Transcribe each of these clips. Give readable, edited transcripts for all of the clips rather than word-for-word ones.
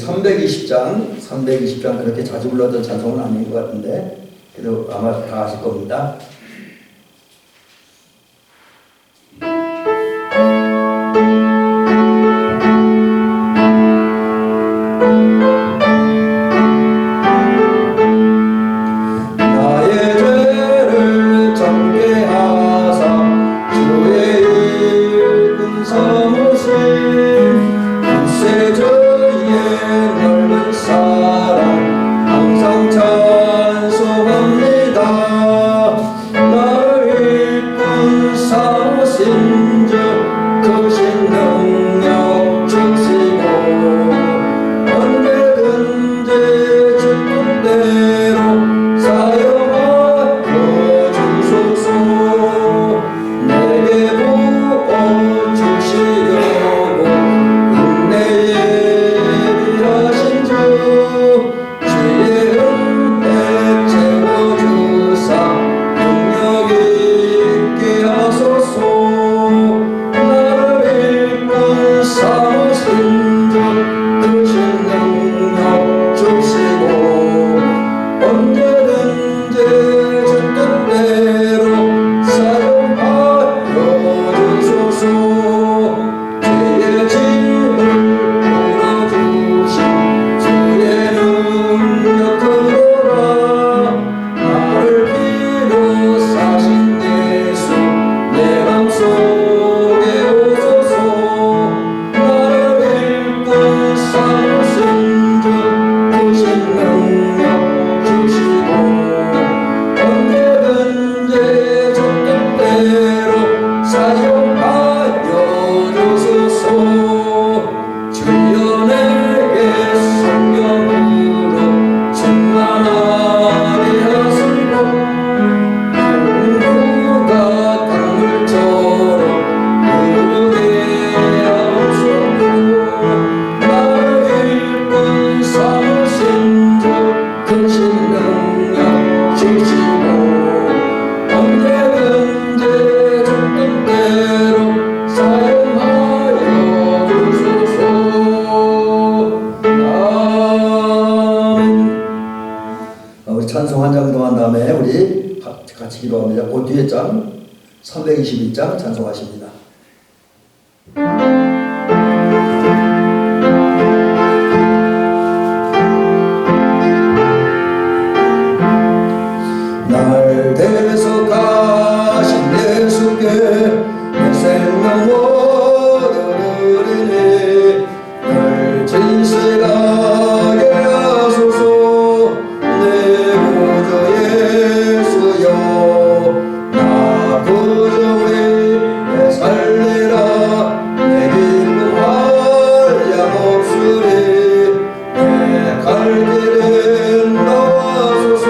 320장 그렇게 자주 불렀던 찬송은 아닌 것 같은데 그래도 아마 다 아실 겁니다. 찬송 한 장 더 한 다음에 우리 같이 기도합니다. 그 뒤에 장 322장 찬송하십니다. 날 대속하신 예수께 내 생명 얻으리니 늘 진실하게 하소서. 내 구주 예수여 나 구주 위에 살리라. 내 기쁨 한량없으리. 내 갈 길은 나와소서.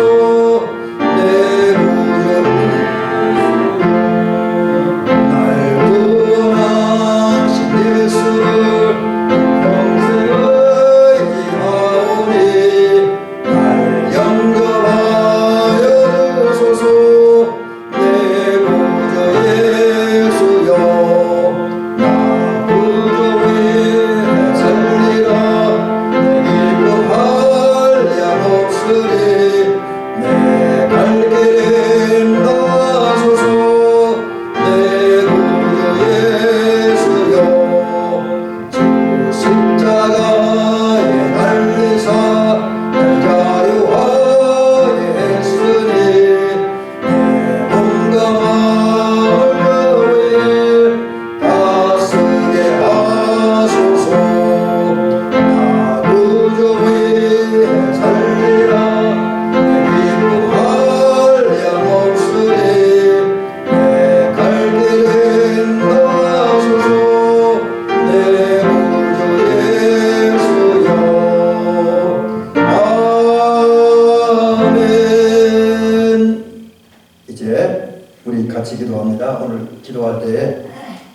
같이 기도합니다. 오늘 기도할 때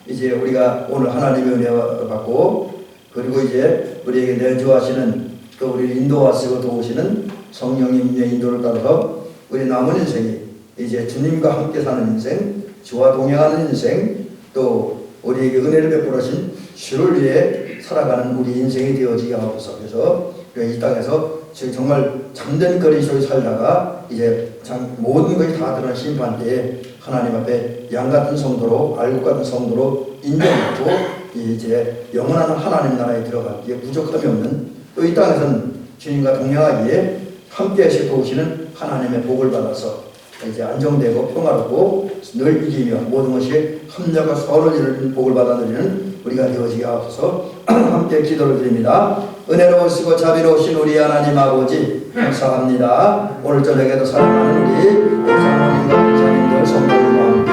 이제 우리가 오늘 하나님의 은혜 받고 그리고 이제 우리에게 내주하시는 또 우리를 인도하시고 도우시는 성령님의 인도를 따라서 우리 남은 인생이 이제 주님과 함께 사는 인생, 주와 동행하는 인생, 또 우리에게 은혜를 베풀어 주신 주를 위해 살아가는 우리 인생이 되어지게 하옵소서. 그래서 이 땅에서 정말 참된 그리스도에 살다가 이제 모든 것이 다 드러난 심판 때에 하나님 앞에 양 같은 성도로, 알곡 같은 성도로 인정받고 이제 영원한 하나님 나라에 들어가기에 부족함이 없는, 또 이 땅에서는 주님과 동행하기에 함께 하시고 도우시는 하나님의 복을 받아서 이제 안정되고 평화롭고 늘 이기며 모든 것이 합력과 서로 이루는 복을 받아 누리는 우리가 되어지게 하옵소서. 함께 기도를 드립니다. 은혜로우시고 자비로우신 우리 하나님 아버지 감사합니다. 오늘 저녁에도 사랑하는 우리 장로님과 목사님들 성도님과 함께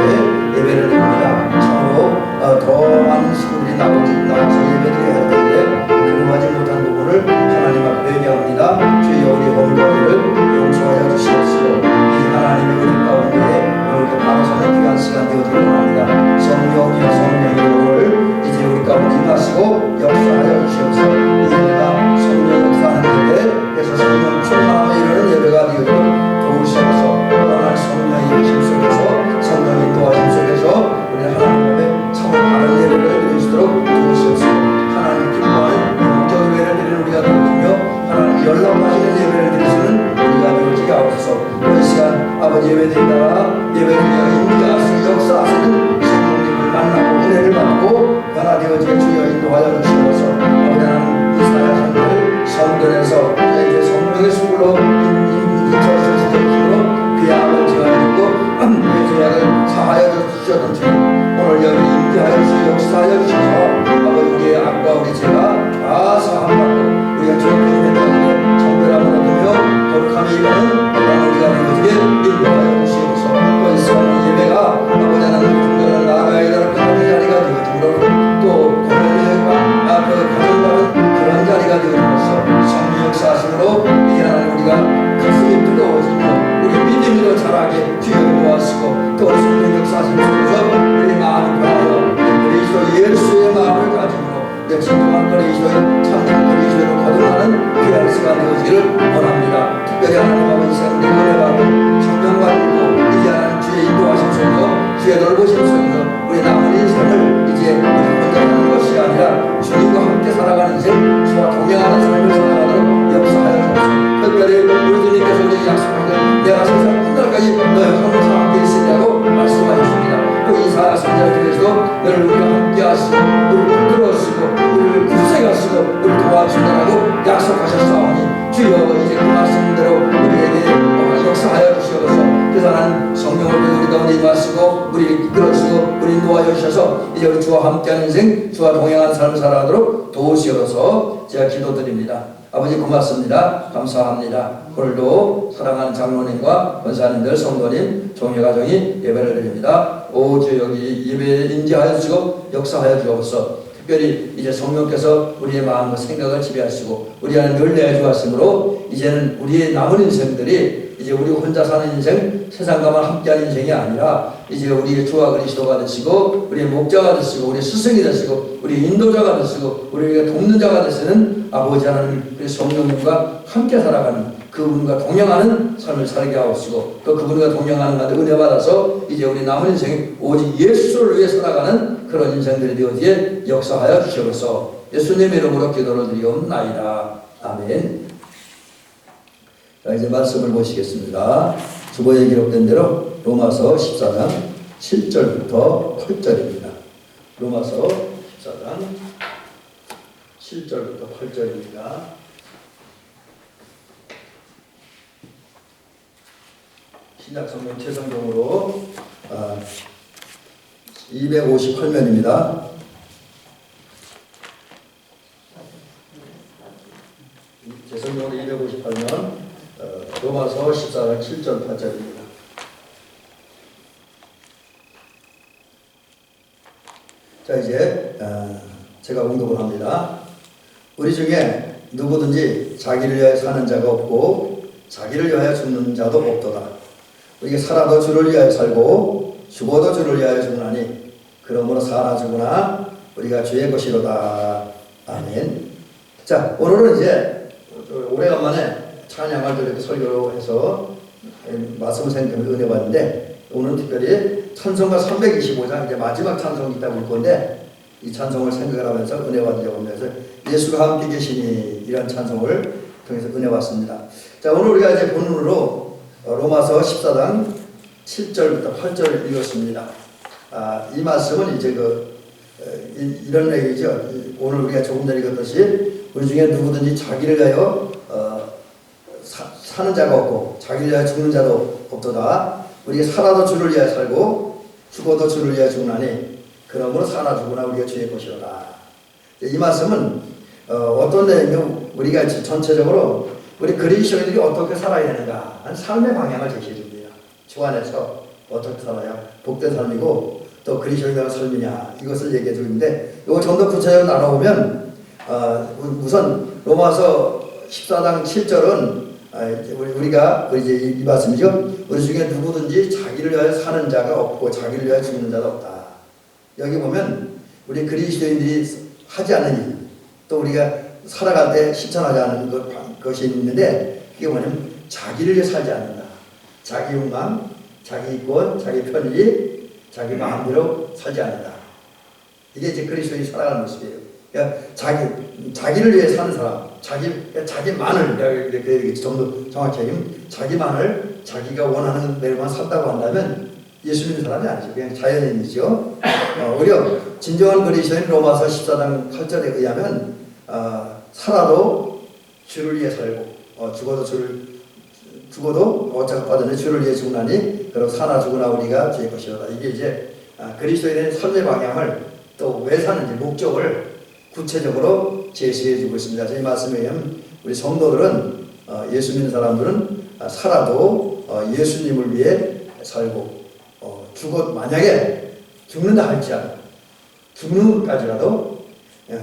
예배를 드립니다. 참으로 더 많은 식구들이 나와서 예배드려야 할 텐데 그루하지 못한 부분을 하나님 앞에 회개합니다. 주여 우리 허물거리를 용서하여 주시옵시고 이 하나님의 은혜 가운데 오늘 바로 서는 귀한 시간 되어지길 원합니다. 성령이여 성령이여 오늘 이제 우리 가운데 임하시고 역사하여 주시옵소서. 예배가 성령 역사하는 예배, 그래서 성령 충만함에 이르는 예배가 되어지고 도우시옵소서. 하나님 성령의 힘 속에서 성령의 인도하심 속에서 우리 하나님 앞에 참 바른 예배를 드릴 수 있도록 도우시옵소서. 하나님 기뻐하는 영적 예배를 드리는 우리가 되어지며 하나님 연락하시는 예배를 드릴 수 있는 우리가 되어지게 하옵소서. 이 시간 아버지 예배드리다가 예배드리며 인도하시고 역사하시는 성령님을 만나고 은혜를 받고 변화되어지게 주여 인도하여 주시옵소서. 아버지 하나님 이스라엘 성도를 성전에서 이제 성령의 수불로 인쳐서 지도로 귀함을 지어주고 그 죄악을 사하여 주셨던 주님, 오늘 여기 인도하여 주시고 역사하여 주셔서 아버지 우리의 악과 우리 죄가 다 사함받고 우리가 주님의 가운데 정결함을 얻으며 거룩함이 이루는 그런 우리가 되어지게 인도하여 주시옵소서. 또 이 시간 예배가 아버지 하나님 중간에 나아가야 될 그런 자리가 되어지므로 또 고난과 그 가정받은 그런 자리가 되어지면서 성령 역사하심으로 이제 하나님 우리가 가슴이 뜨거워지며 우리 믿음으로 자라게 주여 인도하시고 또 성령 역사하심 속에서 우리 마음을 변하여 그리스도 예수의 마음을 가지므로 진정한 그리스도의 참된 그리스도를 거듭나는 귀한 시간 되어지기를 원합니다. 특별히 하나님 아버지 생명의 은혜 받고 성령 받고 이제 하나님 주의 인도하심 속에서 주의 돌보심 속에서 우리 남은 인생을 이제 우리 혼자 사는 것이 아니라 주님과 함께 살아가는 인생, 주와 동행하는 삶을 살아가도록 역사하여 주옵소서. 특별히 우리 주님께서 우리 약속하신 내가 세상 끝날까지 너희 항상 함께 있으리라고 말씀하셨습니다. 또 이사야 선지자 중에서도 너를 우리가 함께 하시고 우리를 이끌어주시고 우리를 구속하시고 우리를 도와주시라고 약속하셨사오니 주여 이제 그 말씀대로 우리에게 역사하여 주시옵소서. 그래서 하나님 성령을 우리 가운데 임하시고 우리를 이끌어주시고 우리를 도와주셔서 이제 우리 주와 함께하는 인생, 주와 동행하는 삶을 살아가도록 도우시옵소서. 제가 기도드립니다. 아버지 고맙습니다. 감사합니다. 오늘도 사랑하는 장로님과 권사님들, 성도님, 종회가정이 예배를 드립니다. 오 주 여기 예배에 인지하여 주시고 역사하여 주옵소서. 특별히 이제 성령께서 우리의 마음과 생각을 지배하시고 우리 안에 늘 내주하심으로 이제는 우리의 남은 인생들이 이제 우리 혼자 사는 인생, 세상과만 함께하는 인생이 아니라 이제 우리의 주와 그리스도가 되시고 우리의 목자가 되시고 우리의 스승이 되시고 우리의 인도자가 되시고 우리에게 돕는 자가 되시는 아버지 하나님 우리 성령님과 함께 살아가는 그분과 동행하는 삶을 살게 하옵시고 또 그분과 동행하는 가운데 은혜 받아서 이제 우리 남은 인생 오직 예수를 위해 살아가는 그런 인생들이 되어지게 역사하여 주시옵소서. 예수님의 이름으로 기도를 드리옵나이다. 아멘. 자, 이제 말씀을 보시겠습니다. 주보에 기록된 대로 로마서 14장 7절부터 8절입니다. 로마서 14장 7절부터 8절입니다. 신약성경 최성경으로 258면입니다. 제성경으로 258면 로마서 14장 7절 8절입니다. 자 이제 제가 공독을 합니다. 우리 중에 누구든지 자기를 위하여 사는 자가 없고 자기를 위하여 죽는 자도 없도다. 우리가 살아도 주를 위하여 살고 죽어도 주를 위하여 죽나니 그러므로 사나 죽으나 우리가 주의 것이로다. 아멘. 자 오늘은 이제 오래간만에 찬양을 이렇게 설교로 해서 말씀을 생각하면서 은혜 받는데 오늘은 특별히 찬송가 325장 이제 마지막 찬송이 있다고 볼 건데 이 찬송을 생각을 하면서 은혜 받으려고 합니다. 예수가 함께 계시니 이런 찬송을 통해서 은혜 받습니다. 자, 오늘 우리가 이제 본문으로 로마서 14장 7절부터 8절을 읽었습니다. 이 말씀은 이제 이런 얘기죠. 오늘 우리가 조금 전에 읽었듯이 우리 중에 누구든지 자기를 위하여 사는 자가 없고 자기를 위하여 죽는 자도 없도다. 우리가 살아도 주를 위하여 살고 죽어도 주를 위하여 죽나니 그러므로 사나 죽으나 우리가 주의 것이로다. 이 말씀은 어떤 내용이면 우리가 전체적으로 우리 그리스도인들이 어떻게 살아야 되는가 하는 삶의 방향을 제시해 줍니다. 주 안에서 어떻게 살아야 복된 삶이고 또 그리스도인의 삶이냐 이것을 얘기해 주는데 이거 좀 더 구체적으로 나눠보면 우선 로마서 14장 7절은 우리가 이제 이 말씀이죠. 우리 중에 누구든지 자기를 위하여 사는 자가 없고 자기를 위하여 죽는 자가 없다. 여기 보면 우리 그리스도인들이 하지 않는 일, 또 우리가 살아갈 때 실천하지 않는 것이 있는데 그게 뭐냐면 자기를 위해 살지 않는다. 자기 욕망, 자기 이권, 자기 편리, 자기 마음대로 살지 않는다. 이게 이제 그리스도인이 살아가는 모습이에요. 그러니까 자기를 위해 사는 사람, 자기만을 이렇게 좀 더 정확히 얘기하면 자기만을 자기가 원하는 대로만 산다고 한다면 예수 믿는 사람이 아니죠. 그냥 자연인이죠. 오히려 진정한 그리스도인 로마서 14장 8절에 의하면 살아도 주를 위해 살고 죽어도 어차피 빠져내 주를 위해 죽나니 그럼 사나 죽으나 우리가 주의 것이로다. 이게 이제 그리스도인의 삶의 방향을 또 왜 사는지 목적을 구체적으로 제시해 주고 있습니다. 이 말씀에 의하면 우리 성도들은 예수 믿는 사람들은 살아도 예수님을 위해 살고 만약에 죽는다 할지라도 죽는 것까지라도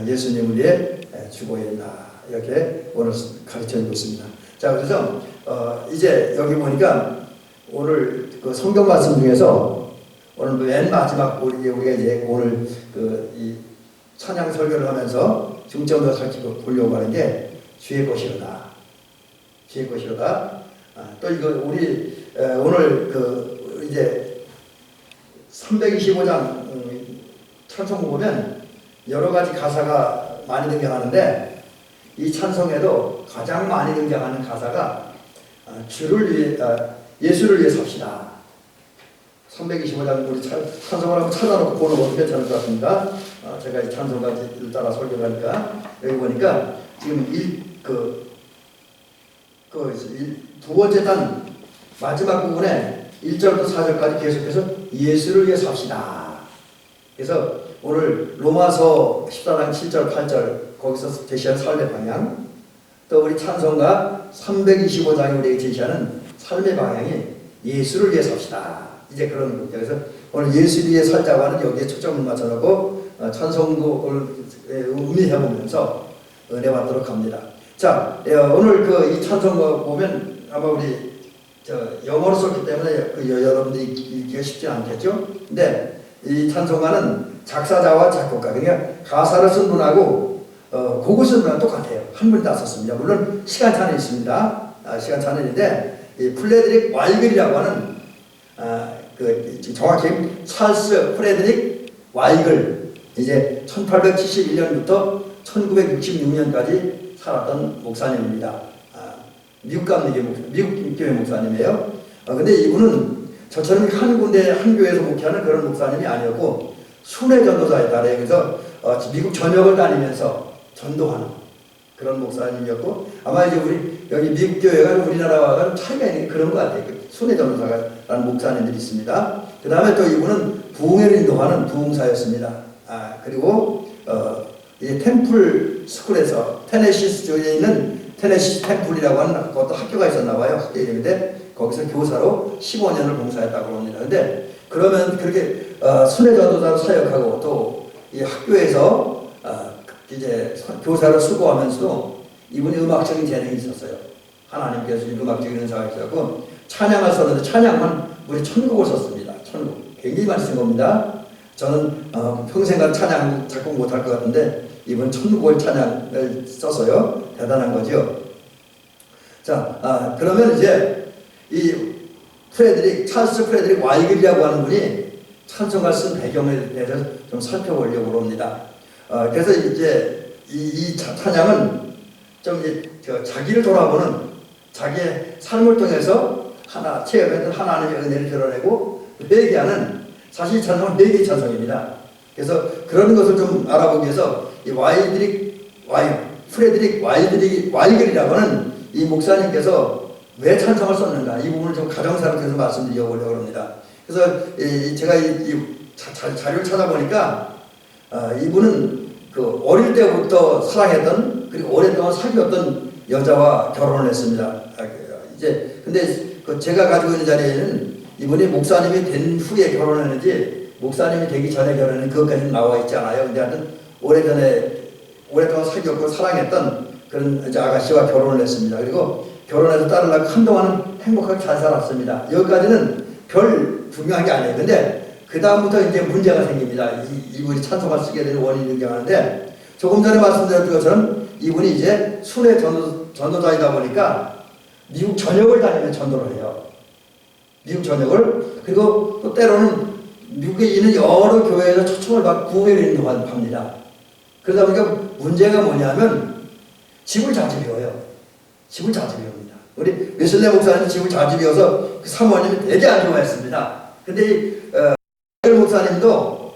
예수님을 위해 죽어야 된다. 이렇게 오늘 가르쳐주고 있습니다. 자, 그래서 이제 여기 보니까 오늘 그 성경 말씀 중에서 오늘 맨 마지막 우리가 이제 오늘 이 찬양 설교를 하면서 중점으로 살펴보려고 하는 게 주의 것이로다. 주의 것이로다. 또 이거 우리 오늘 이제 325장 찬송 보면 여러 가지 가사가 많이 등장하는데 이 찬송에도 가장 많이 등장하는 가사가 예수를 위해 삽시다. 325장 우리 찬송을 한번 찾아놓고 보는 것도 괜찮을 것 같습니다. 제가 이 찬송까지 따라 설교를 하니까 여기 보니까 지금 두 번째 단 마지막 부분에 1절부터 4절까지 계속해서 예수를 위해 삽시다. 그래서 오늘 로마서 14장 7절 8절 거기서 제시하는 삶의 방향, 또 우리 찬송가 325장이 우리에게 제시하는 삶의 방향이 예수를 위해 삽시다. 이제 그런 겁니다. 그래서 오늘 예수를 위해 살자고 하는 여기에 초점을 맞춰놓고 찬송곡을 음미해보면서 은혜 받도록 합니다. 자, 오늘 이 찬송곡 보면 아마 우리 영어로 썼기 때문에 여러분들이 읽기가 쉽지 않겠죠? 근데 이 찬송가는 작사자와 작곡가, 그러니까 가사를 쓴 분하고 곡을 쓴 분하고 똑같아요. 한 분이 다 썼습니다. 물론 시간차는 있습니다. 시간차는 있는데 이 플레드릭 와이글이라고 하는 정확히 찰스 프레드릭 와이글, 이제 1871년부터 1966년까지 살았던 목사님입니다. 미국 교회 목사님이에요. 근데 이분은 저처럼 한 군데 한 교회에서 목회하는 그런 목사님이 아니었고 순회 전도사였다. 그래서 미국 전역을 다니면서 전도하는 그런 목사님이었고, 아마 이제 우리 여기 미국 교회가 우리나라와는 차이가 있는 그런 것 같아요. 순회 전도사라는 목사님들이 있습니다. 그 다음에 또 이분은 부흥회를 인도하는 부흥사였습니다. 그리고 이 템플 스쿨에서 테네시주에 있는 테네시 템플이라고 하는 그것도 학교가 있었나 봐요. 학교 이름인데 거기서 교사로 15년을 봉사했다고 합니다. 근데 그러면 그렇게 순회 전도사로 사역하고 또 이 학교에서 이제 교사로 수고하면서도 이분이 음악적인 재능이 있었어요. 하나님께서 음악적인 은사가 있었고 찬양을 썼는데 찬양만 무려 1000곡을 썼습니다. 1000곡. 굉장히 많이 쓴 겁니다. 저는 평생간 찬양 작곡 못할 것 같은데 이분 1000곡을 찬양을 썼어요. 대단한 거죠. 자, 그러면 이제 이 찰스 프레드릭 와이글이라고 하는 분이 찬송가를 쓴 배경에 대해서 좀 살펴보려고 합니다. 그래서 이제 이 찬양은 좀 이제 자기를 돌아보는 자기의 삶을 통해서 체험했던 하나님의 은혜를 드러내고 회개하는 사실 이 찬송은 회개 찬송입니다. 그래서 그런 것을 좀 알아보기 위해서 이 프레드릭 와이글이라고 하는 이 목사님께서 왜 찬송을 썼는가 이 부분을 좀 가정사를 통해서 말씀드리려고 합니다. 그래서 제가 자료를 찾아보니까 이분은 그 어릴 때부터 사랑했던 그리고 오랫동안 사귀었던 여자와 결혼을 했습니다. 이제 근데 제가 가지고 있는 자리에는 이분이 목사님이 된 후에 결혼했는지 목사님이 되기 전에 결혼했는지 그것까지는 나와 있지 않아요. 근데 하여튼 오랫동안 사귀었고 사랑했던 그런 이제 아가씨와 결혼을 했습니다. 그리고 결혼해서 딸을 낳고 한동안은 행복하게 잘 살았습니다. 여기까지는 별 중요한 게 아니에요. 근데 그 다음부터 이제 문제가 생깁니다. 이분이 찬송을 쓰게 되는 원인이 등장하는데 조금 전에 말씀드렸던 것처럼 이분이 이제 순회 전도자이다 보니까 미국 전역을 다니며 전도를 해요. 미국 전역을. 그리고 또 때로는 미국에 있는 여러 교회에서 초청을 받고 구회를 인도합니다. 그러다 보니까 문제가 뭐냐면 집을 자주 비워요. 집을 자주 비웁니다. 우리 웨슬레 목사님 집을 자주 비워서 그 사모님이 되게 안 좋아했습니다. 근데 이 목사님도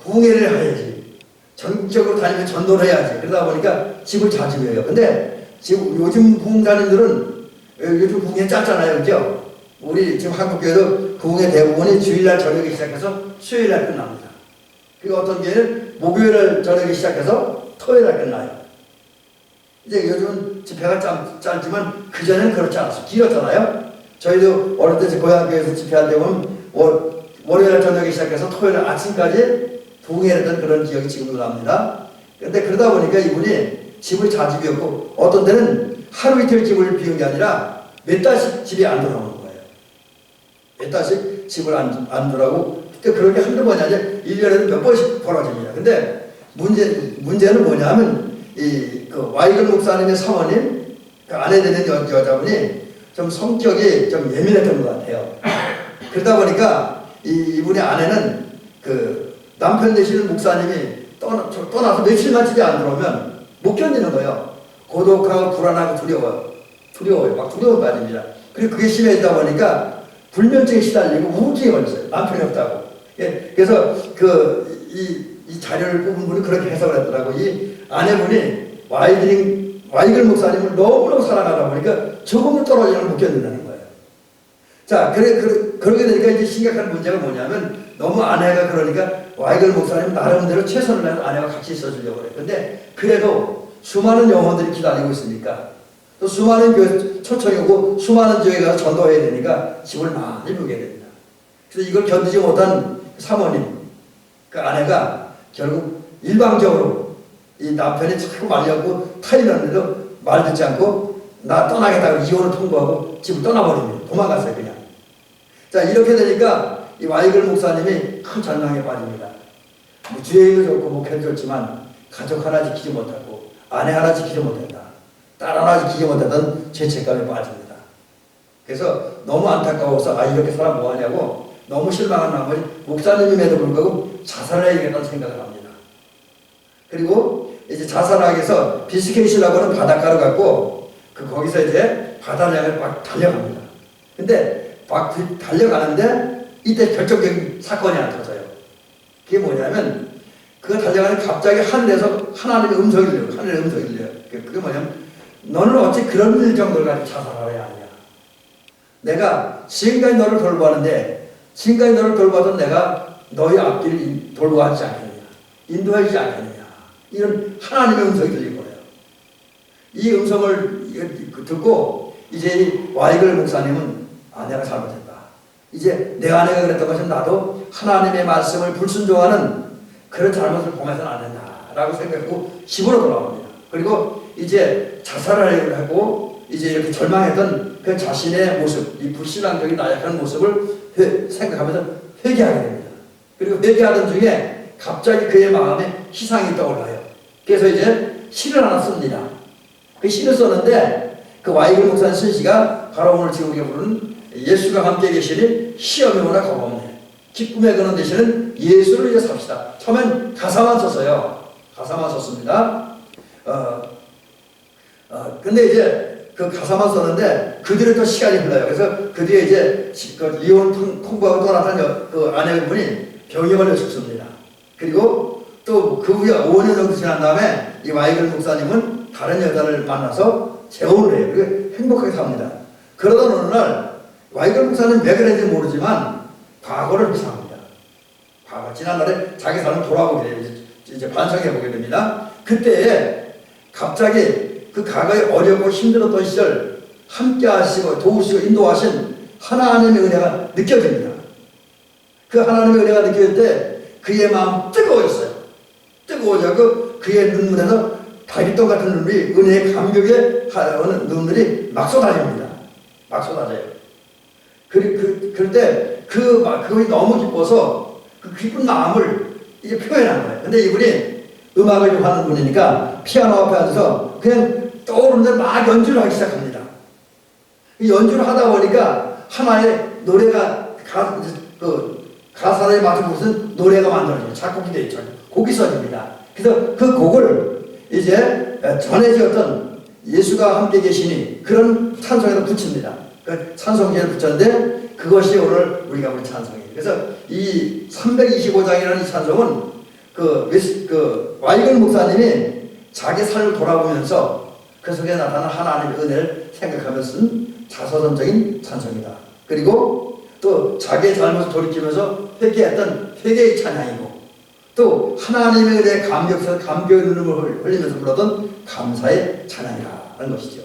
부흥회를 해야지. 전적으로 다니면 전도를 해야지. 그러다 보니까 집을 자주 비워요. 근데 지금 요즘 부흥자님들은 요즘 부흥회 짧잖아요. 그죠? 우리 지금 한국교회도 부흥회 대부분이 주일날 저녁에 시작해서 수요일날 끝납니다. 그리고 어떤 교회는 목요일날 저녁에 시작해서 토요일날 끝나요. 이제 요즘은 집회가 짧지만 그전에는 그렇지 않았어요. 길었잖아요. 저희도 어릴 때 고향교회에서 집회할 때 보면 월요일 저녁에 시작해서 토요일 아침까지 부흥회했던 그런 기억이 지금도 납니다. 그런데 그러다 보니까 이분이 집을 자주 비웠고 어떤 때는 하루 이틀 집을 비운 게 아니라 몇 달씩 집에 안 돌아오는 거예요. 몇 달씩 집을 안 돌아오고 그때 그렇게 한두 번이 아니라 1년에도 몇 번씩 벌어집니다. 근데 문제는 뭐냐 하면 그 와이글 목사님의 사모님 그 아내 되는 여자분이 좀 성격이 좀 예민했던 것 같아요. 그러다 보니까 이분의 아내는 그 남편 되시는 목사님이 떠나서 며칠만 집에 안 들어오면 못 견디는 거예요. 고독하고 불안하고 두려워요. 막 두려움 빠집니다. 그리고 그게 심해지다 보니까 불면증에 시달리고 우울증에 걸렸어요. 남편이 없다고. 예, 그래서 이 자료를 뽑은 분이 그렇게 해석을 했더라고. 이 아내분이 와이글 목사님을 너무너무 사랑하다 보니까 조금도 떨어지는 걸 못 견딘다는 거예요. 자, 그러게 되니까 이제 심각한 문제가 뭐냐면 너무 아내가 그러니까 와이글 목사님 나름대로 최선을 다해서 아내와 같이 있어주려고 그래요. 근데 그래도 수많은 영혼들이 기다리고 있으니까 또 수많은 교회 초청이 오고 수많은 교회 가서 전도해야 되니까 집을 많이 비우게 됩니다. 그래서 이걸 견디지 못한 사모님, 그 아내가 결국 일방적으로 이 남편이 자꾸 말려고 타이는데도 말 듣지 않고 나 떠나겠다고 이혼을 통보하고 집을 떠나버립니다. 도망갔어요 그냥. 자 이렇게 되니까 이 와이글 목사님이 큰 절망에 빠집니다. 뭐 주의도 좋고 목회도 좋지만 가족 하나 지키지 못하고 아내 하나 지키지 못했다. 딸 하나 지키지 못했던 죄책감에 빠집니다. 그래서 너무 안타까워서 이렇게 사람 뭐하냐고 너무 실망한 나머지 목사님임에도 불구하고 자살을 해야겠다는 생각을 합니다. 그리고 이제 자살하기 위해서 비스케이시라고 하는 바닷가를 갖고 거기서 이제 바다를 향해 막 달려갑니다. 근데 막 달려가는데 이때 결정적인 사건이 하나 터져요. 그게 뭐냐면 그가 달려가는 갑자기 하늘에서 하나님의 음성이 들려요. 하늘의 음성이 들려요. 그게 뭐냐면 너는 어찌 그런 일 정도를 가지고 자살하려 하냐. 내가 지금까지 너를 돌보았는데 지금까지 너를 돌보던 내가 너의 앞길을 돌보지 않겠느냐. 인도하지 않겠느냐. 이런 하나님의 음성이 들린 거예요. 이 음성을 듣고 이제 이 와이글 목사님은 내가 잘못했다. 이제 내 아내가 그랬던 것은 나도 하나님의 말씀을 불순종하는 그런 잘못을 범해서는 안 된다라고 생각하고 집으로 돌아옵니다. 그리고 이제 자살을 하고 이제 이렇게 절망했던 그 자신의 모습, 이 불신앙적인 나약한 모습을 생각하면서 회개하게 됩니다. 그리고 회개하던 중에 갑자기 그의 마음에 희상이 떠올라요. 그래서 이제 시를 하나 씁니다. 그 시를 썼는데 그 와이글 목사님 쓴 시가 바로 오늘 지금 우리가 부르는 예수가 함께 계시니 시험이 오나 겁없네. 기쁨의 근원 되시는 예수를 위해 삽시다. 처음엔 가사만 썼어요. 가사만 썼습니다. 근데 이제 그 가사만 썼는데 그 뒤에 또 시간이 흘러요. 그래서 그 뒤에 이제 그 이혼 통보하고 떠났던 그 아내분이 병이 걸려 죽습니다. 그리고 또 그 후에 5년 정도 지난 다음에 이 와이글 목사님은 다른 여자를 만나서 재혼을 해요. 그리고 행복하게 삽니다. 그러던 어느 날 와이글 목사님 왜 그랬는지 모르지만 과거를 회상합니다. 과거 지난날에 자기 삶을 돌아보게 돼요. 이제 반성해 보게 됩니다. 그때에 갑자기 그 과거에 어렵고 힘들었던 시절 함께 하시고 도우시고 인도하신 하나님의 은혜가 느껴집니다. 그 하나님의 은혜가 느껴질 때 그의 마음 뜨거워졌어요. 뜨거워져서 그의 눈물에서 다리똥 같은 눈물이 은혜의 감격에 하는 눈물이 막 쏟아집니다. 막 쏟아져요. 그럴 때 그분이 너무 기뻐서 그 기쁜 마음을 이게 표현한 거예요. 근데 이분이 음악을 좀 하는 분이니까 피아노 앞에 앉아서 그냥 떠오르는 대로 막 연주를 하기 시작합니다. 연주를 하다 보니까 하나의 노래가 가사를 맞춘 것은 노래가 만들어집니다. 작곡이 되어 있죠. 곡이 써집니다. 그래서 그 곡을 이제 전에 지었던 예수가 함께 계시니 그런 찬송에다 붙입니다. 그 찬송기에 붙였는데 그것이 오늘 우리가 부른 찬송이에요. 그래서 이 325장이라는 이 찬송은 그 와이글 목사님이 자기 삶을 돌아보면서 그 속에 나타난 하나님의 은혜를 생각하면서 쓴 자서전적인 찬송이다. 그리고 또 자기의 잘못을 돌이키면서 회개했던 회개의 찬양이고 또 하나님의 은혜에 감격해서 감격의 눈물을 흘리면서 불렀던 감사의 찬양이라는 것이죠.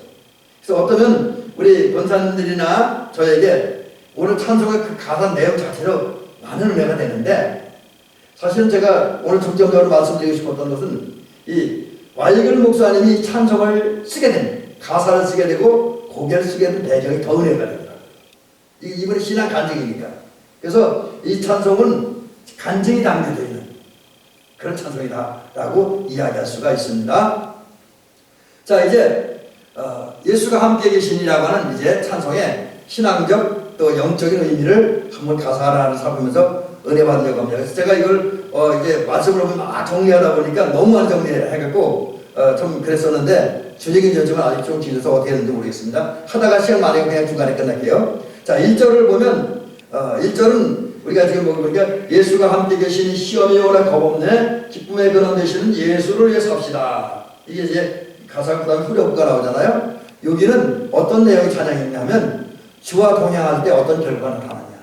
그래서 어쩌면 우리 권사님들이나 저에게 오늘 찬송의 그 가사 내용 자체로 많은 은혜가 되는데 사실은 제가 오늘 중점적으로 말씀드리고 싶었던 것은 이 와이글 목사님이 찬송을 쓰게 된 가사를 쓰게 되고 곡을 쓰게 된 배경이 더 은혜가 되더라고요. 이분의 신앙 간증이니까. 그래서 이 찬송은 간증이 담겨져 있는 그런 찬송이다라고 이야기할 수가 있습니다. 자, 이제 예수가 함께 계시니라고 하는 이제 찬송의 신앙적 또 영적인 의미를 한번 가사 하나를 살피면서 은혜 받으려고 합니다. 그래서 제가 이걸 이제 말씀을 막 정리하다 보니까 너무 많이 정리해갖고 좀 그랬었는데 주적인 전증은 아직 좀 길어서 어떻게 했는지 모르겠습니다. 하다가 시간 많으니까 그냥 중간에 끝날게요. 자, 1절을 보면 1절은 우리가 지금 보니까 예수가 함께 계시니 시험이 오라 겁없네 기쁨의 근원 되시는 예수를 위해 삽시다. 이게 이제 가사 그 다음에 후렴구가 나오잖아요. 여기는 어떤 내용의 찬양이 있냐면 주와 동행할 때 어떤 결과가 나타나냐,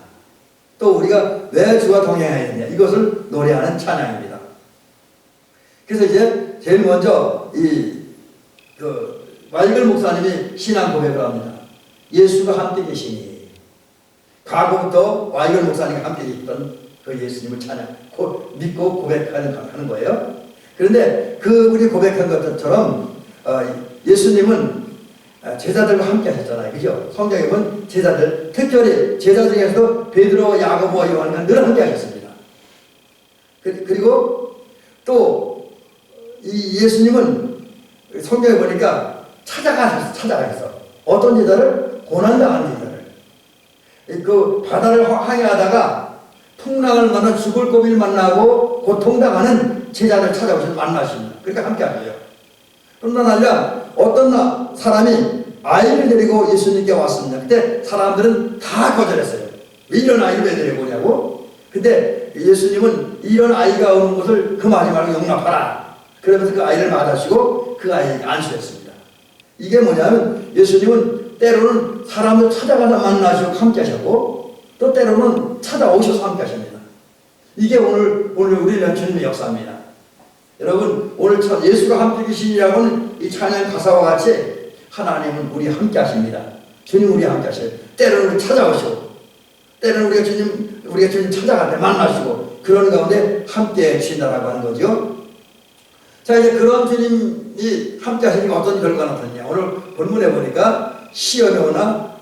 또 우리가 왜 주와 동행해야 되냐, 이것을 노래하는 찬양입니다. 그래서 이제 제일 먼저 와이글 목사님이 신앙 고백을 합니다. 예수가 함께 계시니. 과거부터 와이글 목사님과 함께 있던 그 예수님을 믿고 고백하는 거예요. 그런데 우리 고백한 것처럼 예수님은 제자들과 함께 하셨잖아요. 그죠? 성경에 보면 제자들, 특별히 제자 중에서도 베드로, 야고보와 요한과 늘 함께 하셨습니다. 그리고 또 이 예수님은 성경에 보니까 찾아가셨어. 어떤 제자를? 고난당하는 제자를. 그 바다를 항해하다가 풍랑을 만나 죽을 고비를 만나고 고통당하는 제자를 찾아오셔서 만나십니다. 그러니까 함께 하세요. 뿐만 아니라 어떤 사람이 아이를 데리고 예수님께 왔습니다. 그때 사람들은 다 거절했어요. 왜 이런 아이를 왜 데리고 오냐고. 근데 예수님은 이런 아이가 오는 것을 금하지 말고 용납하라. 그러면서 그 아이를 맞으시고 그 아이에게 안수했습니다. 이게 뭐냐면 예수님은 때로는 사람을 찾아가서 만나시고 함께 하셨고 또 때로는 찾아오셔서 함께 하십니다. 이게 오늘 우리는 주님의 역사입니다. 여러분, 오늘 예수가 함께 계시니라고 하는 이 찬양 가사와 같이 하나님은 우리 함께 하십니다. 주님 우리 함께 하셔요. 때로는 우리 찾아오시고 때로는 우리가 주님 찾아갈 때 만나시고 그런 가운데 함께 해주신다라고 하는 거죠. 자, 이제 그런 주님이 함께 하시니까 어떤 결과가 나타났냐. 오늘 본문에 보니까 시험이 오나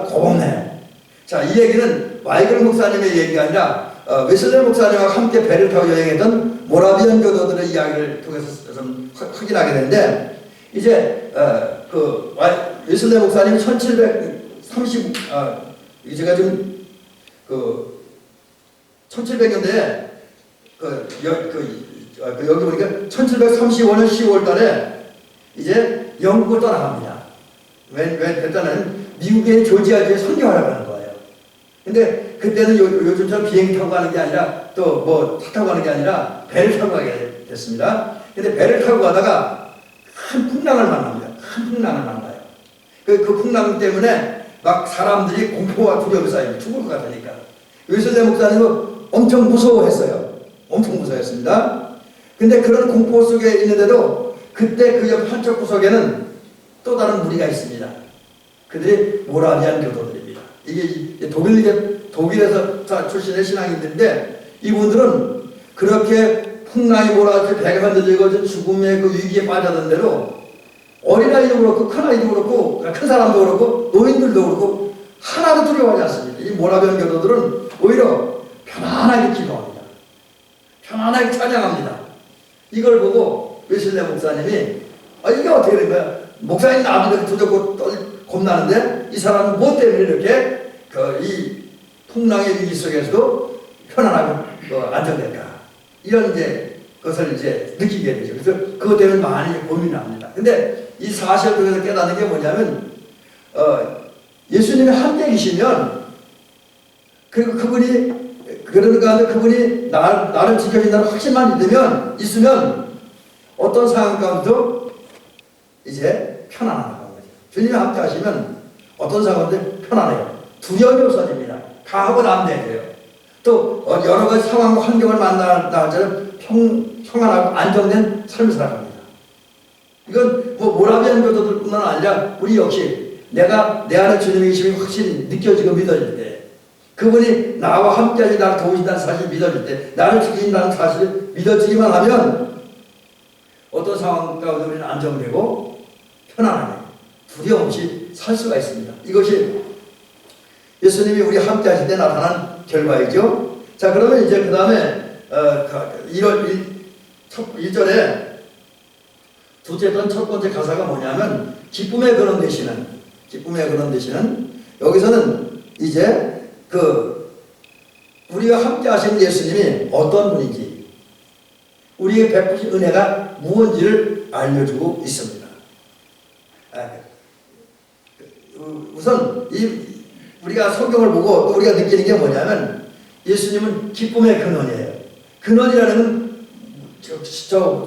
고복네. 자, 이 얘기는 와이글 목사님의 얘기가 아니라 웨슬레 목사님과 함께 배를 타고 여행했던 모라비안 교도들의 이야기를 통해서 좀 확인하게 되는데 이제 웨슬레 목사님이 1730 제가 지금 1700년대에 여기 보니까 1735년 10월 달에 이제 영국을 떠나갑니다. 왜 그랬다면 미국의 조지아주에 선교하려고 하는 거예요. 근데 그때는 요즘처럼 비행기 타고 가는 게 아니라 또 뭐 차 타고 가는 게 아니라 배를 타고 가게 됐습니다. 근데 배를 타고 가다가 큰 풍랑을 만납니다. 큰 풍랑을 만나요. 그 풍랑 때문에 막 사람들이 공포와 두려움이 쌓이고 죽을 것 같으니까. 웨슬리 목사님은 엄청 무서워했어요. 엄청 무서워했습니다. 근데 그런 공포 속에 있는데도 그때 그 옆 한쪽 구석에는 또 다른 무리가 있습니다. 그들이 모라비안 교도들입니다. 이게 독일에서 출신의 신앙인들인데 이분들은 그렇게 풍랑이 몰아서 배가 흔들리고 죽음의 그 위기에 빠져든 대로 어린아이도 그렇고 큰아이도 그렇고 큰 사람도 그렇고 노인들도 그렇고 하나도 두려워하지 않습니다. 이 모라비안 교도들은 오히려 편안하게 기도합니다. 편안하게 찬양합니다. 이걸 보고 웨슬리 목사님이 이게 어떻게 된 거야? 목사님 나도 두렵고 겁나는데 이 사람은 뭐 때문에 이렇게 이 풍랑의 위기 속에서도 편안하고 안정될까? 이런 이제 것을 이제 느끼게 되죠. 그래서 그것 때문에 많이 고민을 합니다. 근데 이 사실을 통해서 깨닫는 게 뭐냐면 예수님이 함께 계시면 그리고 그분이 나를 지켜준다는 확신만 있으면 어떤 상황 가운데도 이제 편안하다는 거죠. 주님이 함께 하시면 어떤 상황도 편안해요. 두려움이 없어집니다. 강하고 담대해져요. 또 여러 가지 상황과 환경을 만나자면 평안하고 안정된 삶을 살아갑니다. 이건 뭐 모라비안 교도들뿐만 아니라 우리 역시 내 안에 주님의 계심이 확실히 느껴지고 믿어질 때 그분이 나와 함께 하시 나를 도우신다는 사실이 믿어질 때 나를 지키신다는 사실이 믿어지기만 하면 어떤 상황 가운데 우리는 안정되고 편안하게 두려움 없이 살 수가 있습니다. 이것이 예수님이 우리 함께 하실 때 나타난 결과이죠. 자, 그러면 이제 그 다음에 1절에 두째던 첫 번째 가사가 뭐냐면 기쁨의 근원 되시는 여기서는 이제 우리가 함께 하신 예수님이 어떤 분인지 우리에게 베푸신 은혜가 무엇인지를 알려주고 있습니다. 우선 우리가 성경을 보고 또 우리가 느끼는 게 뭐냐면 예수님은 기쁨의 근원이에요. 근원이라는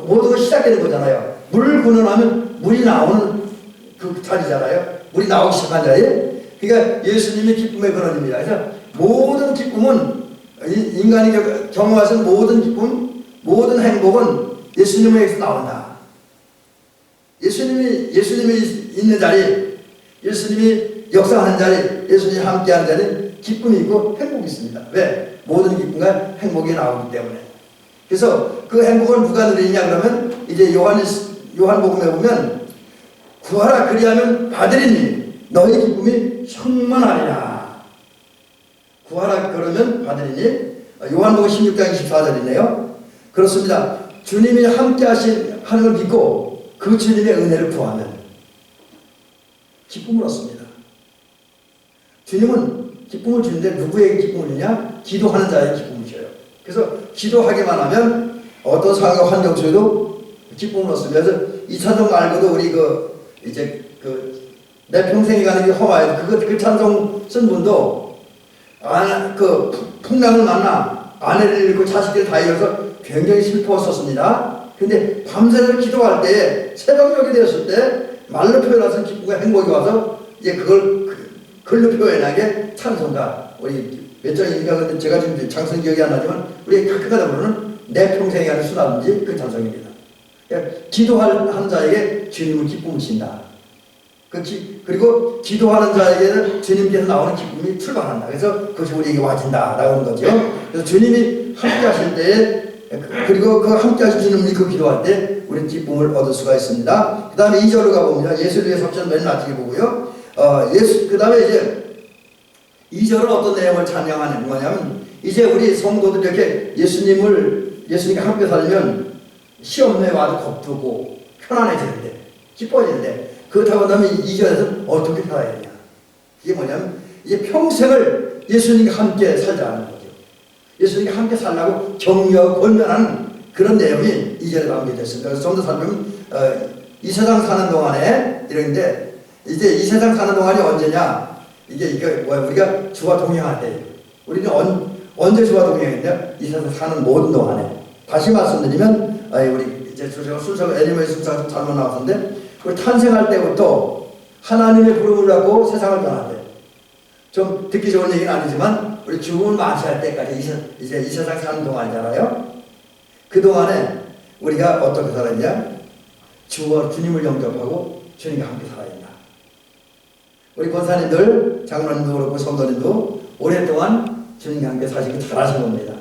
모든 걸 시작되는 거잖아요. 물을 근원하면 물이 나오는 그 자리잖아요. 물이 나오기 시작한 자리. 그러니까 예수님이 기쁨의 근원입니다. 그래서 모든 기쁨은 인간이 경험하신 모든 기쁨, 모든 행복은 예수님에게서 나온다. 예수님이 있는 자리, 예수님이 역사하는 자리, 예수님이 함께하는 자리는 기쁨이 있고 행복이 있습니다. 왜? 모든 기쁨과 행복이 나오기 때문에. 그래서 그 행복을 누가 누리냐 그러면 이제 요한복음에 보면 구하라 그리하면 받으리니 너희 기쁨이 충만하리라. 구하라 그러면 받으리니 요한복음 16장 24절이네요. 그렇습니다. 주님이 함께 하는 걸 믿고 그 주님의 은혜를 구하면 기쁨을 얻습니다. 주님은 기쁨을 주는데 누구에게 기쁨을 주냐? 기도하는 자에게 기쁨을 줘요. 그래서 기도하기만 하면 어떤 상황과 환경 속에도 기쁨을 얻습니다. 그래서 이 찬송 말고도 우리 내 평생이 가는 게 험하여 그 찬송 쓴 분도 풍랑을 만나 아내를 잃고 자식들을 다 잃어서 굉장히 슬퍼했었습니다. 근데 밤새도록 기도할 때 새벽녘이 되었을 때 말로 표현해서 기쁨과 행복이 와서 이제 그걸 글로 표현하게 찬송가 우리 몇 장입니까? 근데 제가 지금 장성 기억이 안 나지만 우리 가끔가다 부르는 내 평생에 가는 수라든지 그 찬송입니다. 그러니까 기도하는 자에게 주님은 기쁨을 주신다. 그리고 기도하는 자에게는 주님께서 나오는 기쁨이 출발한다. 그래서 그것이 우리에게 와진다라고 하는 거죠. 그래서 주님이 함께 하실 때 그리고 그 함께 하신 주님을 그 기도할 때 우리는 기쁨을 얻을 수가 있습니다. 그 다음에 2절로 가봅니다. 예수를 위해 섭전 맨 나중에 보고요. 그 다음에 이제 2절은 어떤 내용을 찬양하는 거냐면 이제 우리 성도들이 이렇게 예수님과 함께 살면 시험에 와도 겁두고 편안해지는데 기뻐지는데 그렇다고 하면 2절에서 어떻게 살아야 되냐. 이게 뭐냐면 이제 평생을 예수님과 함께 살자는 거죠. 예수님과 함께 살라고 격려하고 권면하는 그런 내용이 이 절에 담겨져 있습니다. 그래서 좀 더 살펴보면 이 세상 사는 동안에 이런데 이제 이 세상 사는 동안이 언제냐? 이게 뭐야? 우리가 주와 동행할 때. 우리는 언제 주와 동행했냐? 이 세상 사는 모든 동안에. 다시 말씀드리면 우리 이제 순서가 애니메이션 순서가 잘못 나왔는데 우리 탄생할 때부터 하나님의 부름을 받고 세상을 떠날 때. 좀 듣기 좋은 얘기는 아니지만 우리 죽음을 맞이할 때까지 이제 이 세상 사는 동안이잖아요. 그 동안에 우리가 어떻게 살았냐? 주님을 영접하고 주님과 함께 살아야 된다. 우리 권사님들, 장로님도 그렇고 성도님도 오랫동안 주님과 함께 사시고 잘하신 겁니다.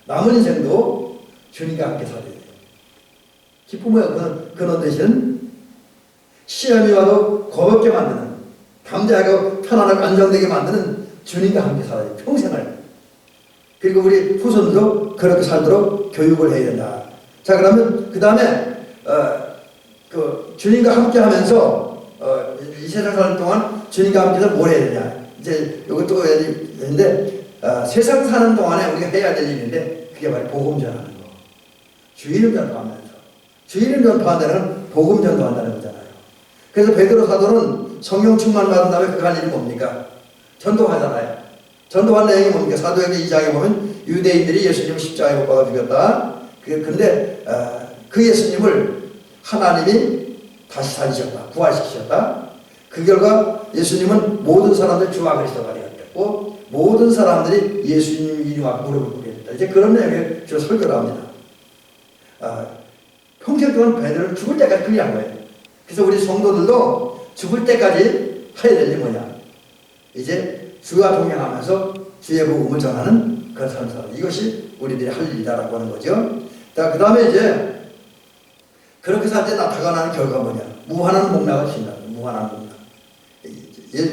남은 인생도 주님과 함께 살아야 돼요. 기쁨의 근원 되시는 시험이 와도 거볍게 만드는, 담대하고 편안하고 안정되게 만드는 주님과 함께 살아야 돼요. 평생을. 그리고 우리 후손도 그렇게 살도록 교육을 해야 된다. 자, 그러면 그 다음에 주님과 함께 하면서 이 세상 사는 동안 주님과 함께 해서 뭘 해야 되냐. 이제 이것도 해야 되는데 세상 사는 동안에 우리가 해야 될 일인데 그게 바로 복음 전하는 거. 주의를 전파하면서. 주의를 전파한다는 건 복음 전도한다는 거잖아요. 그래서 베드로 사도는 성령 충만 받은 다음에 그가 한 일이 뭡니까? 전도하잖아요. 전도한 내용이 뭡니까? 사도행전 2장에 보면 유대인들이 예수님을 십자가에 못 박아 죽였다. 근데 그 예수님을 하나님이 다시 살리셨다. 부활시키셨다. 그 결과 예수님은 모든 사람들 주와 그리스도가 되었고 모든 사람들이 예수님 이름 앞에 무릎을 꿇게 됐다. 이제 그런 내용을 저 설교를 합니다. 평생 동안 베드로는 죽을 때까지 그리 한 거예요. 그래서 우리 성도들도 죽을 때까지 해야 될 일이 뭐냐. 이제 주와 동행하면서 주의 복음을 전하는 그런 삶을 살아. 이것이 우리들이 할 일이다라고 하는 거죠. 자, 그 다음에 이제 그렇게 살 때 나타나는 결과가 뭐냐. 무한한 복락을 신다. 무한한 복락.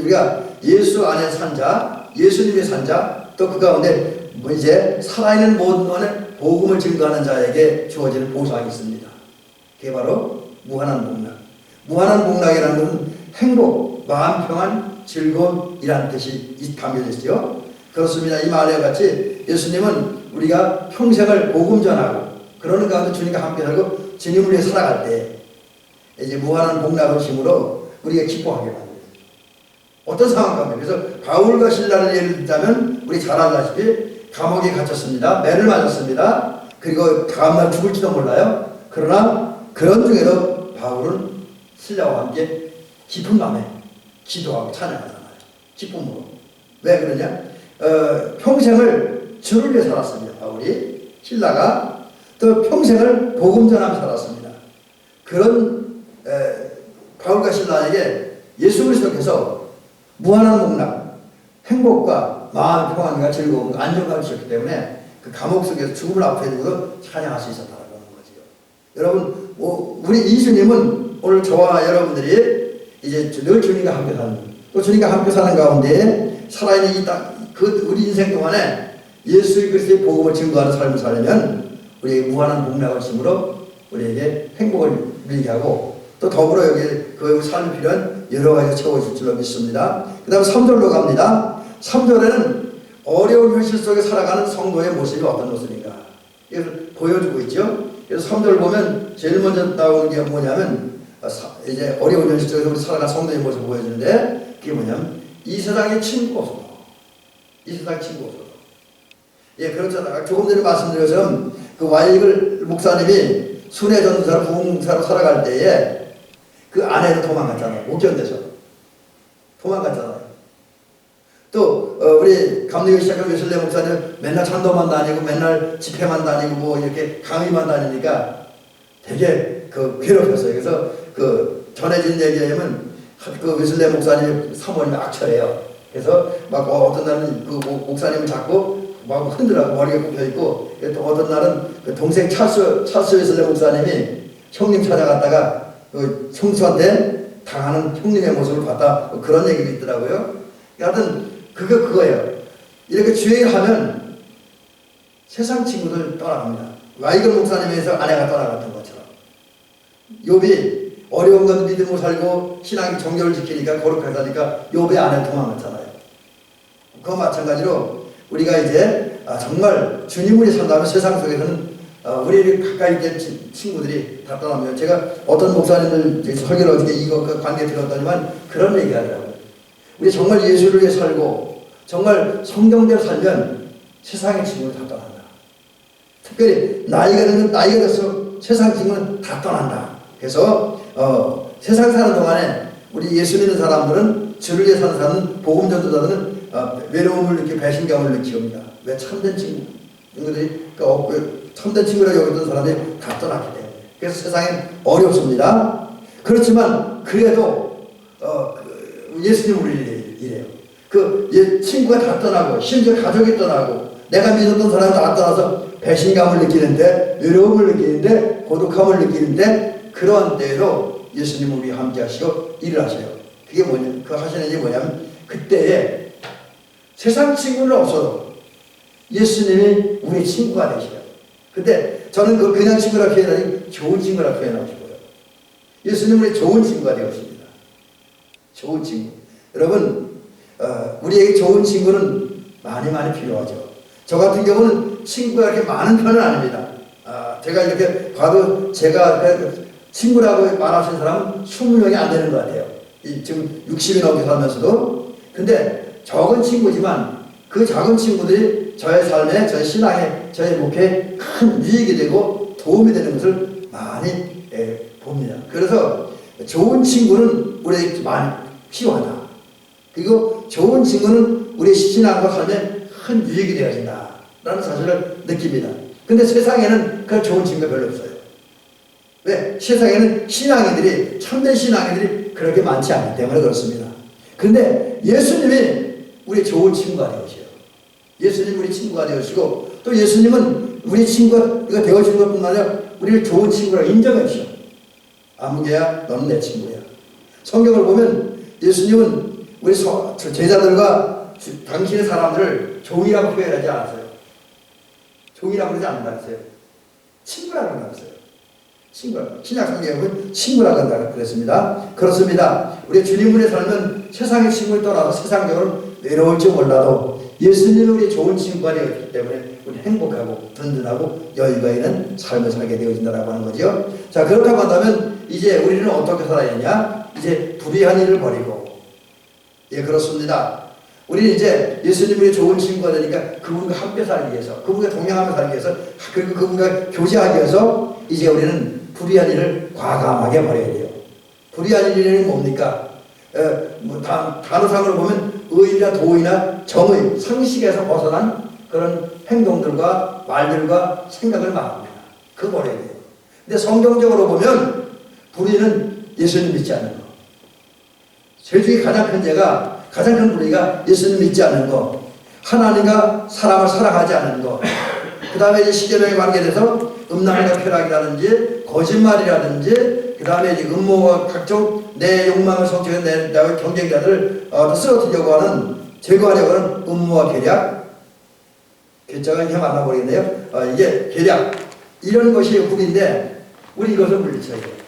우리가 예수 안에 산 자, 예수님의 산 자, 또 그 가운데 뭐 이제 살아있는 모든 동안에 복음을 증거하는 자에게 주어지는 보상이 있습니다. 그게 바로 무한한 복락. 무한한 복락이라는 것은 행복, 마음 평안, 즐거움이라는 뜻이 담겨져 있죠. 그렇습니다. 이 말과 같이 예수님은 우리가 평생을 복음 전하고 그러는 가운데 주님과 함께 살고 주님을 위해 살아갈 때 이제 무한한 복락을 힘으로 우리가 기뻐하게 만들어요. 어떤 상황 가운데. 그래서 바울과 신라를 예를 들자면 우리 잘 알다시피 감옥에 갇혔습니다. 매를 맞았습니다. 그리고 다음날 죽을지도 몰라요. 그러나 그런 중에도 바울은 신라와 함께 깊은 마음에 기도하고 찬양하잖아요. 기쁨으로. 왜 그러냐? 평생을 주를 위해 살았습니다. 바울이. 신라가 또 평생을 복음 전하며 살았습니다. 그런 바울과 신라에게 예수 그리스도께서 무한한 복락, 행복과 마음 평안과 즐거움, 안정감을 주셨기 때문에 그 감옥 속에서 죽음을 앞에 두고도 찬양할 수 있었다는 거지요. 여러분, 우리 이주님은 오늘 저와 여러분들이 이제 늘 주님과 함께 사는, 또 주님과 함께 사는 가운데 살아있는 이 땅, 우리 인생 동안에 예수 그리스도의 복음을 증거하는 삶을 살려면 우리에게 무한한 복락을 심으로 우리에게 행복을 누리게 하고 또 더불어 여기 그 삶이 필요한 여러 가지가 채워질 줄로 믿습니다. 그 다음에 3절로 갑니다. 3절에는 어려운 현실 속에 살아가는 성도의 모습이 어떤 모습인가 이걸 보여주고 있죠. 그래서 3절 보면 제일 먼저 나오는 게 뭐냐면 이제 어려운 현실 속에서 우리 살아가는 성도의 모습을 보여주는데 그게 뭐냐면 이 세상에 친구가 없어도 이 세상에 친구가 없어도 예, 그렇잖아요. 조금 전에 말씀드린 것처럼 그 와이글 목사님이 순회 전도사로 부흥사로 살아갈 때에 그 아내는 도망갔잖아요. 못 견뎌서 도망갔잖아요. 또 우리 감리교 시작한 웨슬레 목사님 맨날 찬도만 다니고 맨날 집회만 다니고 뭐 이렇게 강의만 다니니까 되게 괴롭혔어요. 그래서 전해진 얘기하면 그 웨슬레 목사님 사모님이 악철해요. 그래서 막 어떤 날은 그 목사님을 잡고 막 흔들어서 머리가 굽혀있고 또 어떤 날은 그 동생 찰스 웨슬레 목사님이 형님 찾아갔다가 그 형수한테 당하는 형님의 모습을 봤다 그런 얘기도 있더라고요. 하여튼 그거예요. 이렇게 주행하면 세상 친구들 떠나갑니다. 와이글 목사님에서 아내가 떠나갔던 것처럼 욥이 어려운 건 믿음으로 살고 신앙 정결을 지키니까 거룩하게 사니까 욥의 아내 도망갔잖아요. 그와 마찬가지로 우리가 이제 정말 주님을 위해 산다면 세상 속에서는 우리 가까이 있는 친구들이 다 떠나면 제가 어떤 목사님들 설교를 어떻게 이거 그 관계 들었더니만 그런 얘기 하더라고요. 우리 정말 예수를 위해 살고 정말 성경대로 살면 세상의 친구는 다 떠난다. 특별히 나이가 들어서 세상 친구는 다 떠난다. 그래서 세상 사는 동안에 우리 예수 믿는 사람들은 주를 위해 사는 사람은 복음 전도자들은 외로움을 느끼고 배신감을 느끼옵니다. 왜 참된 친구들이 참된 친구라고 여기던 사람들이 다 떠났기 때문에. 그래서 세상엔 어렵습니다. 그렇지만 그래도 예수님 우리 이래요. 친구가 다 떠나고 심지어 가족이 떠나고 내가 믿었던 사람이 다 떠나서 배신감을 느끼는데 외로움을 느끼는데 고독함을 느끼는데 그러한 때에도 예수님은 우리 함께 하시고 일을 하셔요. 그게 뭐냐? 그 하시는 일이 뭐냐면 그때에 세상 친구는 없어도 예수님이 우리 친구가 되셔요. 근데 저는 그냥 친구라 표현하니 좋은 친구라 표현하고 싶어요. 예수님은 우리 좋은 친구가 되었습니다. 좋은 친구. 여러분 우리에게 좋은 친구는 많이 필요하죠. 저 같은 경우는 친구가 이렇게 많은 편은 아닙니다. 제가 이렇게 봐도 제가 친구라고 말하시는 사람은 20명이 안 되는 것 같아요. 지금 60이 넘게 살면서도. 근데 적은 친구지만 그 작은 친구들이 저의 삶에, 저의 신앙에, 저의 목회에 큰 유익이 되고 도움이 되는 것을 많이 봅니다. 그래서 좋은 친구는 우리에게 많이 필요하다. 그리고 좋은 친구는 우리 신앙과 삶에 큰 유익이 되어진다 라는 사실을 느낍니다. 근데 세상에는 그런 좋은 친구가 별로 없어요. 왜? 세상에는 신앙인들이, 참된 신앙인들이 그렇게 많지 않기 때문에 그렇습니다. 그런데 예수님이 우리 좋은 친구가 되어주세요. 예수님 우리 친구가 되어주시고 또 예수님은 우리 친구가 되어주는 것뿐만 아니라 우리를 좋은 친구라 인정해 주셔. 아무개야 너는 내 친구야. 성경을 보면 예수님은 우리 제자들과 당신의 사람들을 종이라고 표현하지 않았어요. 종이라고 그러지 않는다 했어요. 친구라고 한다고했어요. 친구라고. 신약 성경에 보면 친구라고 한다고 그랬습니다. 그렇습니다. 우리 주님의 삶은 세상의 친구를 떠나서 세상적으로 외로울지 몰라도 예수님은 우리 좋은 친구가 되었기 때문에 우리 행복하고 든든하고 여유가 있는 삶을 살게 되어진다고 하는 거죠. 자, 그렇다고 한다면 이제 우리는 어떻게 살아야 하냐? 이제 불의한 일을 버리고, 예, 그렇습니다. 우리는 이제 예수님의 좋은 친구가 되니까 그분과 함께 살기 위해서, 그분과 동행하며 살기 위해서, 그리고 그분과 교제하기 위해서 이제 우리는 불의한 일을 과감하게 버려야 돼요. 불의한 일이 뭡니까? 단어상으로 보면 의나 도의나 정의, 상식에서 벗어난 그런 행동들과 말들과 생각을 말합니다. 그거 버려야 돼요. 근데 성경적으로 보면 불의는 예수님 믿지 않는 거. 죄 중에 가장 큰 죄가, 가장 큰 불의가 예수님 믿지 않는 거, 하나님과 사람을 사랑하지 않는 거, 그 다음에 이제 시계명에 관계돼서 음란과 쾌락이라든지 거짓말이라든지 그 다음에 이제 음모와 각종 내 욕망을 성취해 내 경쟁자들을 쓰러뜨리려고 하는, 제거하려고 하는 음모와 계략, 괴짜가 이렇게 만나버리겠네요. 이게 계략, 이런 것이 불인데 우리 이것을 물리쳐야 돼요.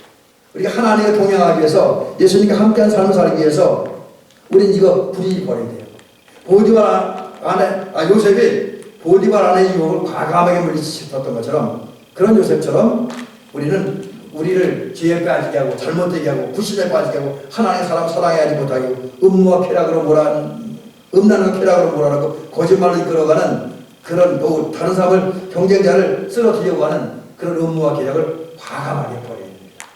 우리가 하나님과 동행하기 위해서, 예수님과 함께한 삶을 살기 위해서 우리는 이거 불이 버려야 돼요. 요셉이 보디발 아내의 유혹을 과감하게 물리쳤던 것처럼, 그런 요셉처럼 우리는 우리를 죄에 빠지게 하고 잘못되게 하고 불신에 빠지게 하고 하나님의 사람을 사랑하지 못하게 하고 음모와 쾌락으로 음란과 쾌락으로 몰아넣고 거짓말로 이끌어가는 그런, 또 다른 사람을, 경쟁자를 쓰러뜨리려고 하는 그런 음모와 계략을 과감하게 버려야 됩니다.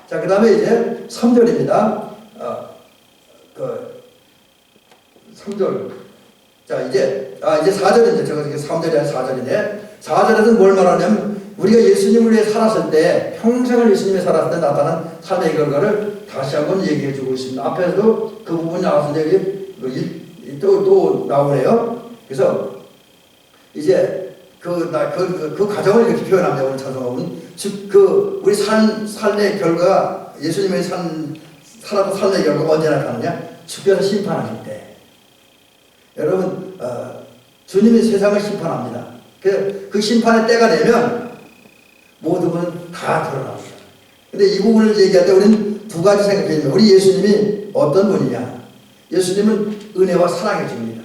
자, 그 다음에 이제 3절입니다. 3절. 자, 이제 4절인데, 저거 3절이 아니라 4절인데, 4절에서는 뭘 말하냐면, 우리가 예수님을 위해 살았을 때, 평생을 예수님에 살았을 때 나타난 삶의 결과를 다시 한번 얘기해 주고 있습니다. 앞에서도 그 부분이 나왔는데, 또 나오네요. 그래서, 이제, 그 과정을 이렇게 표현합니다. 오늘 찬송하고는. 즉, 우리 삶의 결과가, 예수님의 살아도 삶의 결과가 언제 나타나냐? 주께서 심판하실 때. 여러분, 주님이 세상을 심판합니다. 그 심판의 때가 되면 모든 것은 다 드러납니다. 근데 이 부분을 얘기할 때 우리는 두 가지 생각해야 됩니다. 우리 예수님이 어떤 분이냐? 예수님은 은혜와 사랑의 주입니다.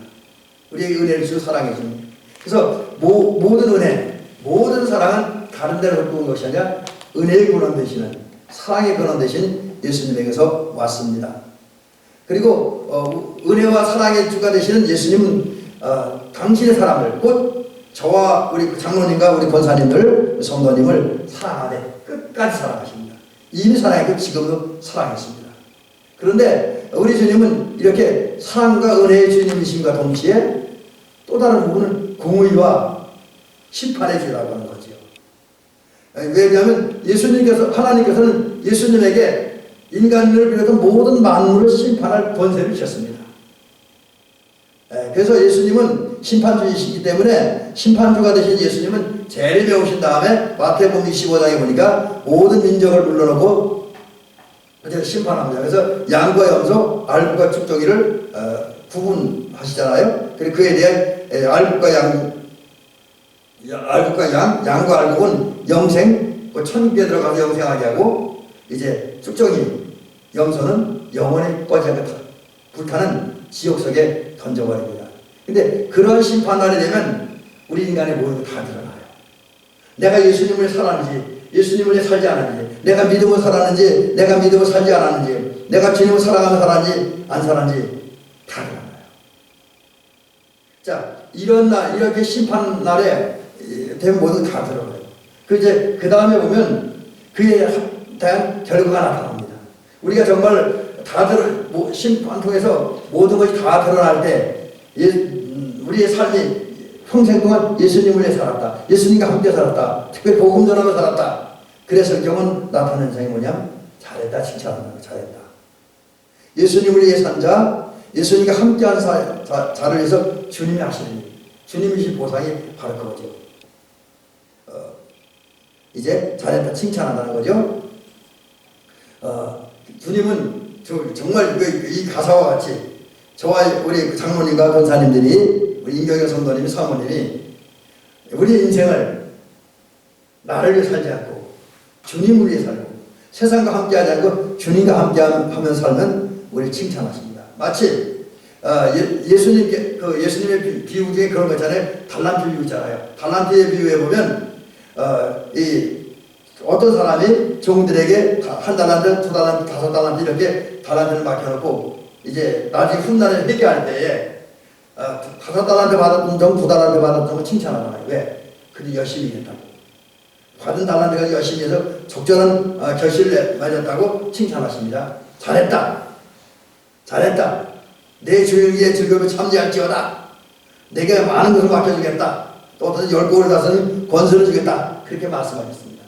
우리에게 은혜를 주고 사랑의 주입니다. 그래서 모든 은혜, 모든 사랑은 다른 데로 온 것이 아니라 은혜의 근원 되시는, 사랑의 근원 되신 예수님에게서 왔습니다. 그리고 은혜와 사랑의 주가 되시는 예수님은 당신의 사람을, 곧 저와 우리 장로님과 우리 권사님들, 성도님을 사랑하되 끝까지 사랑하십니다. 이미 사랑했고 지금도 사랑했습니다. 그런데 우리 주님은 이렇게 사랑과 은혜의 주님이심과 동시에 또 다른 부분은 공의와 심판의 주라고 하는 거죠. 왜냐하면 하나님께서는 예수님에게 인간을 비롯한 모든 만물을 심판할 권세를 주셨습니다. 그래서 예수님은 심판주이시기 때문에 심판주가 되신 예수님은 재림에 오신 다음에 마태복음 25장에 보니까 모든 민족을 불러놓고 심판합니다. 그래서 양과 염소, 알곡과 축적이를 구분하시잖아요. 그리고 그에 대해 알곡과 양과 알곡은 영생, 천국에 들어가서 영생하게 하고, 이제 축적이, 염소는 영원히 꺼지 않고 불타는 지옥 속에 던져버립니다. 근데 그런 심판날이 되면 우리 인간의 모든 게 다 드러나요. 내가 예수님을 살았는지, 예수님을 위해 살지 않았는지, 내가 믿음을 살았는지, 내가 믿음을 살지 않았는지, 내가 주님을 사랑하며 살았는지 안 살았는지 다 드러나요. 자, 이런 날, 이렇게 심판날에 되면 모든 다 드러나요. 그 다음에 보면 그에 대한 결과가 나타납니다. 우리가 정말 심판 통해서 모든 것이 다 드러날 때, 우리의 삶이 평생 동안 예수님을 위해 살았다, 예수님과 함께 살았다, 특별히 복음 전하며 살았다. 그래서 성경은 나타내는 성이 뭐냐면 잘했다, 칭찬한다. 잘했다. 예수님을 위해 산 자, 예수님과 함께한 자를 위해서 주님이 하시는 일, 주님이신 보상이 바로 그거죠. 이제 잘했다, 칭찬한다는 거죠. 주님은 정말 이 가사와 같이 저와 우리 장로님과 권사님들이, 우리 임경영 성도님이, 사모님이 우리 인생을 나를 위해 살지 않고 주님을 위해 살고, 세상과 함께하지 않고 주님과 함께하며 살면 우리를 칭찬하십니다. 마치 예수님의 비유 중에 그런 거 있잖아요. 달란트 비유 있잖아요. 달란트의 비유에 보면 어떤 사람이 종들에게 한 달란트, 두 달란트, 다섯 달란트 이렇게 달란트를 맡겨놓고 이제 나중에 훗날에 회개할 때에 다섯 달란트 받았던 종, 두 달란트 받았던 종 칭찬하잖아요. 왜? 그들이 열심히 했다고. 받은 달란트가 열심히 해서 적절한 결실을 맺었다고 칭찬하십니다. 잘했다. 잘했다. 내 주위의 즐거움을 참여할지어다. 내게 많은 것을 맡겨주겠다. 또 어떤 10골을 다스리는 권세를 주겠다. 그렇게 말씀하셨습니다.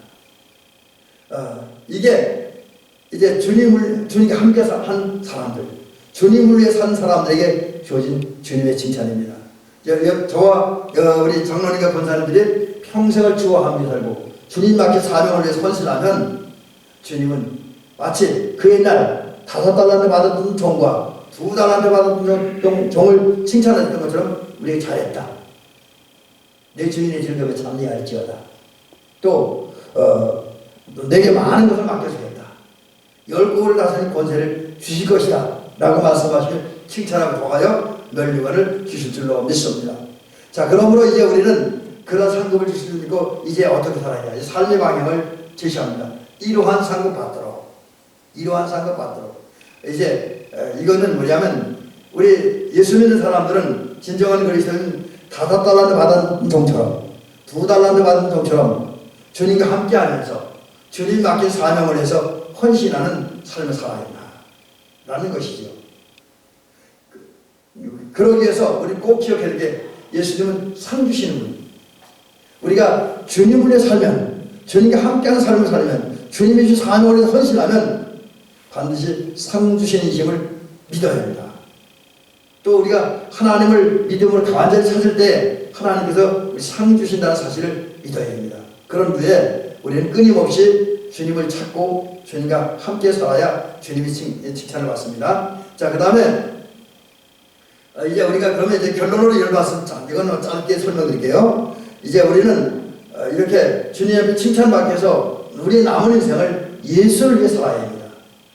이게 이제 주님과 함께 한 사람들, 주님을 위해 산 사람들에게 주어진 주님의 칭찬입니다. 저와 우리 장로님과 권사님들이 평생을 주와 함께 살고 주님 맡긴 사명을 위해서 헌신하면 주님은 마치 그 옛날 5달란트 받았던 종과 2달란트 받았던 종을 칭찬했던 것처럼 우리에게 잘했다. 내 주인의 즐거움에 참여할지어다. 또 내게 많은 것을 맡겨주겠다. 10골을 다스리는 권세를 주실 것이다 라고 말씀하시며 칭찬하고 더하여 멸류관을 주실 줄로 믿습니다. 자, 그러므로 이제 우리는 그런 상급을 주실 줄 믿고 이제 어떻게 살아야 해? 삶의 방향을 제시합니다. 이러한 상급 받도록, 이러한 상급 받도록. 이제 이거는 뭐냐면 우리 예수 믿는 사람들은, 진정한 그리스도인 5달란트 받은 종처럼, 2달란트 받은 종처럼 주님과 함께하면서 주님 맡긴 사명을 해서 헌신하는 삶을 살아야 한다라는 것이죠. 그러기 위해서 우리 꼭 기억해야 될 게, 예수님은 상 주시는 분. 우리가 주님을 위해 살면, 주님과 함께하는 삶을 살면, 주님이 주신 사명을 위해 헌신하면 반드시 상 주시는 이심을 믿어야 합니다. 또 우리가 하나님을 믿음으로 완전히 찾을 때 하나님께서 상 주신다는 사실을 믿어야 합니다. 그런 후에 우리는 끊임없이 주님을 찾고 주님과 함께 살아야 주님이 칭찬을 받습니다. 자, 그 다음에 이제 우리가 그러면 이제 결론으로 이걸 봤습니다. 이건 짧게 설명드릴게요. 이제 우리는 이렇게 주님 앞에 칭찬받기 위해서 우리의 남은 인생을 예수를 위해 살아야 합니다.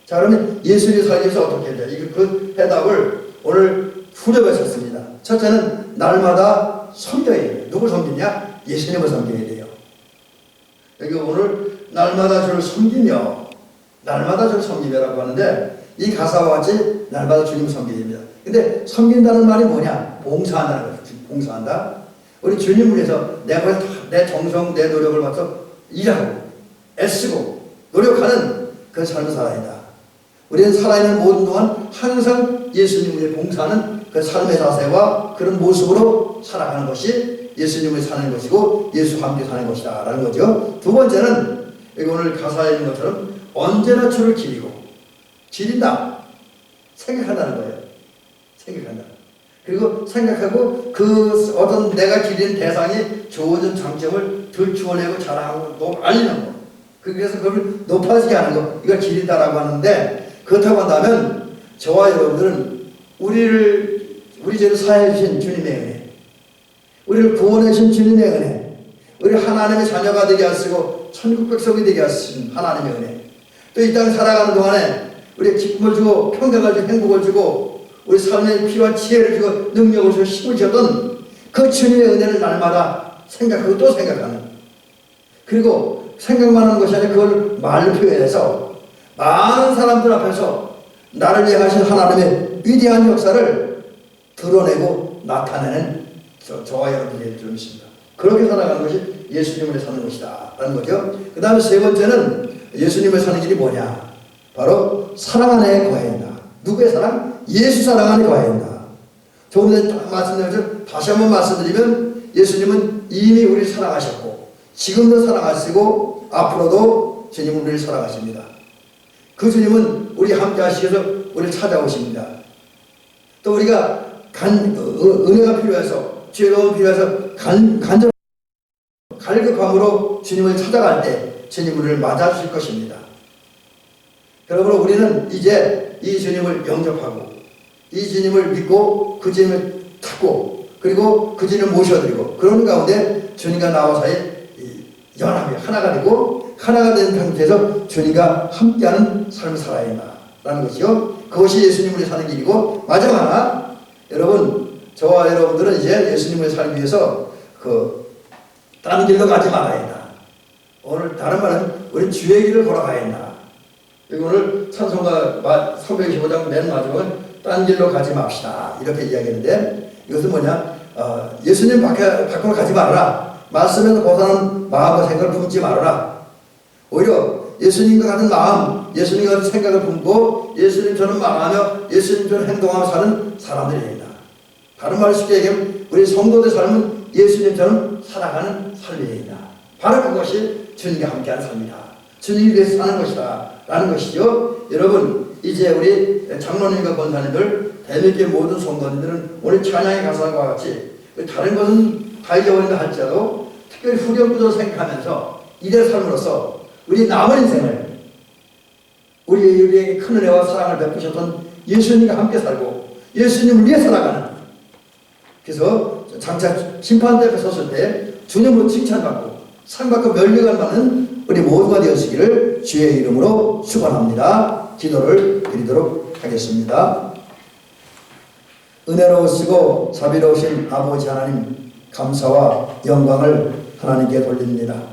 자, 그러면 예수를 위해 살기 위해서 어떻게 해야 돼요? 그 해답을 오늘 후렴에 썼습니다. 첫째는 날마다 섬겨야 돼요. 누굴 섬기냐? 예수님을 섬겨야 돼요. 여기 오늘 날마다 주를 섬기며, 날마다 주를 섬기며라고 하는데 이 가사와 같이 날마다 주님 섬기입니다. 근데 섬긴다는 말이 뭐냐? 봉사한다는 거죠. 봉사한다. 우리 주님을 위해서 내가 내 정성, 내 노력을 받아서 일하고 애쓰고 노력하는 그 삶을 살아야 한다. 우리는 살아있는 모든 동안 항상 예수님을 위해 봉사하는 그 삶의 자세와 그런 모습으로 살아가는 것이 예수님을 사는 것이고 예수와 함께 사는 것이다 라는 거죠. 두 번째는 여기 오늘 가사에 있는 것처럼 언제나 주를 기린다. 생각한다는 거예요. 생각한다. 그리고 생각하고 그 어떤 내가 기린 대상이 좋은 장점을 들추어내고 자랑하고 또 알리는 거. 그래서 그걸 높아지게 하는 거. 이걸 기린다라고 하는데 그렇다고 한다면 저와 여러분들은 우리 죄를 사해 주신 주님의 은혜, 우리를 구원해 주신 주님의 은혜, 우리 하나님의 자녀가 되게 하시고 천국 백성이 되게 하신 하나님의 은혜, 또 이 땅 살아가는 동안에 우리의 기쁨을 주고 평강을 주고 행복을 주고 우리 삶에 필요한 지혜를 주고 능력을 주고 힘을 주었던 그 주님의 은혜를 날마다 생각하고 또 생각하는, 그리고 생각만 하는 것이 아니라 그걸 말로 표현해서 많은 사람들 앞에서 나를 위해 하신 하나님의 위대한 역사를 드러내고 나타내는 저와 여러분들의 좀 있습니다. 그렇게 살아가는 것이 예수님을 사는 것이다 라는 거죠. 그 다음에 세 번째는 예수님을 사는 길이 뭐냐? 바로 사랑 안에 거해야 한다. 누구의 사랑? 예수 사랑 안에 거해야 한다. 조금 전에 말씀드렸죠. 다시 한번 말씀드리면 예수님은 이미 우리를 사랑하셨고 지금도 사랑하시고 앞으로도 주님은 우리를 사랑하십니다. 그 주님은 우리 함께 하시기 위해서 우리를 찾아오십니다. 또 우리가 은혜가 필요해서 죄로움이 필요해서 갈급함으로 주님을 찾아갈 때 주님 우리를 맞아주실 것입니다. 그러므로 우리는 이제 이 주님을 영접하고 이 주님을 믿고 그 주님을 찾고 그리고 그 주님을 모셔드리고 그런 가운데 주님과 나와 사이 연합이 하나가 되고 하나가 된 상태에서 주님과 함께하는 삶을 살아야 한다라는 것이요. 그것이 예수님을 사는 길이고 마지막 하나, 여러분 저와 여러분들은 이제 예수님을 살기 위해서 다른 길로 가지 말아야 한다. 오늘 다른 말은 우리 주의 길을 걸어가야 한다. 그리고 오늘 찬송가 325장 맨 마지막은 딴 길로 가지 맙시다 이렇게 이야기했는데 이것은 뭐냐? 예수님 밖으로 가지 말아라. 말씀에서 벗어나는 마음과 생각을 품지 말아라. 오히려 예수님과 같은 마음, 예수님과 같은 생각을 품고 예수님처럼 말하며 예수님처럼 행동하며 사는 사람들이 된다. 다른 말로 쉽게 얘기하면 우리 성도들 삶은 예수님처럼 살아가는 삶이 된다. 바로 그것이 주님과 함께하는 삶이다. 주님을 위해서 사는 것이다 라는 것이죠. 여러분 이제 우리 장로님과 권사님들 대amik의 모든 성도님들은 오늘 찬양의 가사와 같이 다른 것은 다 잊어버린다 할지라도 특별히 후렴구조를 생각하면서 이대 삶으로서 우리 남은 인생을 우리에게 큰 은혜와 사랑을 베푸셨던 예수님과 함께 살고 예수님을 위해 살아가는, 그래서 장차 심판대 앞에 섰을 때 주님으로 칭찬받고 상받고 멸류관 받는 우리 모두가 되었으기를 주의 이름으로 축원합니다. 기도를 드리도록 하겠습니다. 은혜로우시고 자비로우신 아버지 하나님, 감사와 영광을 하나님께 돌립니다.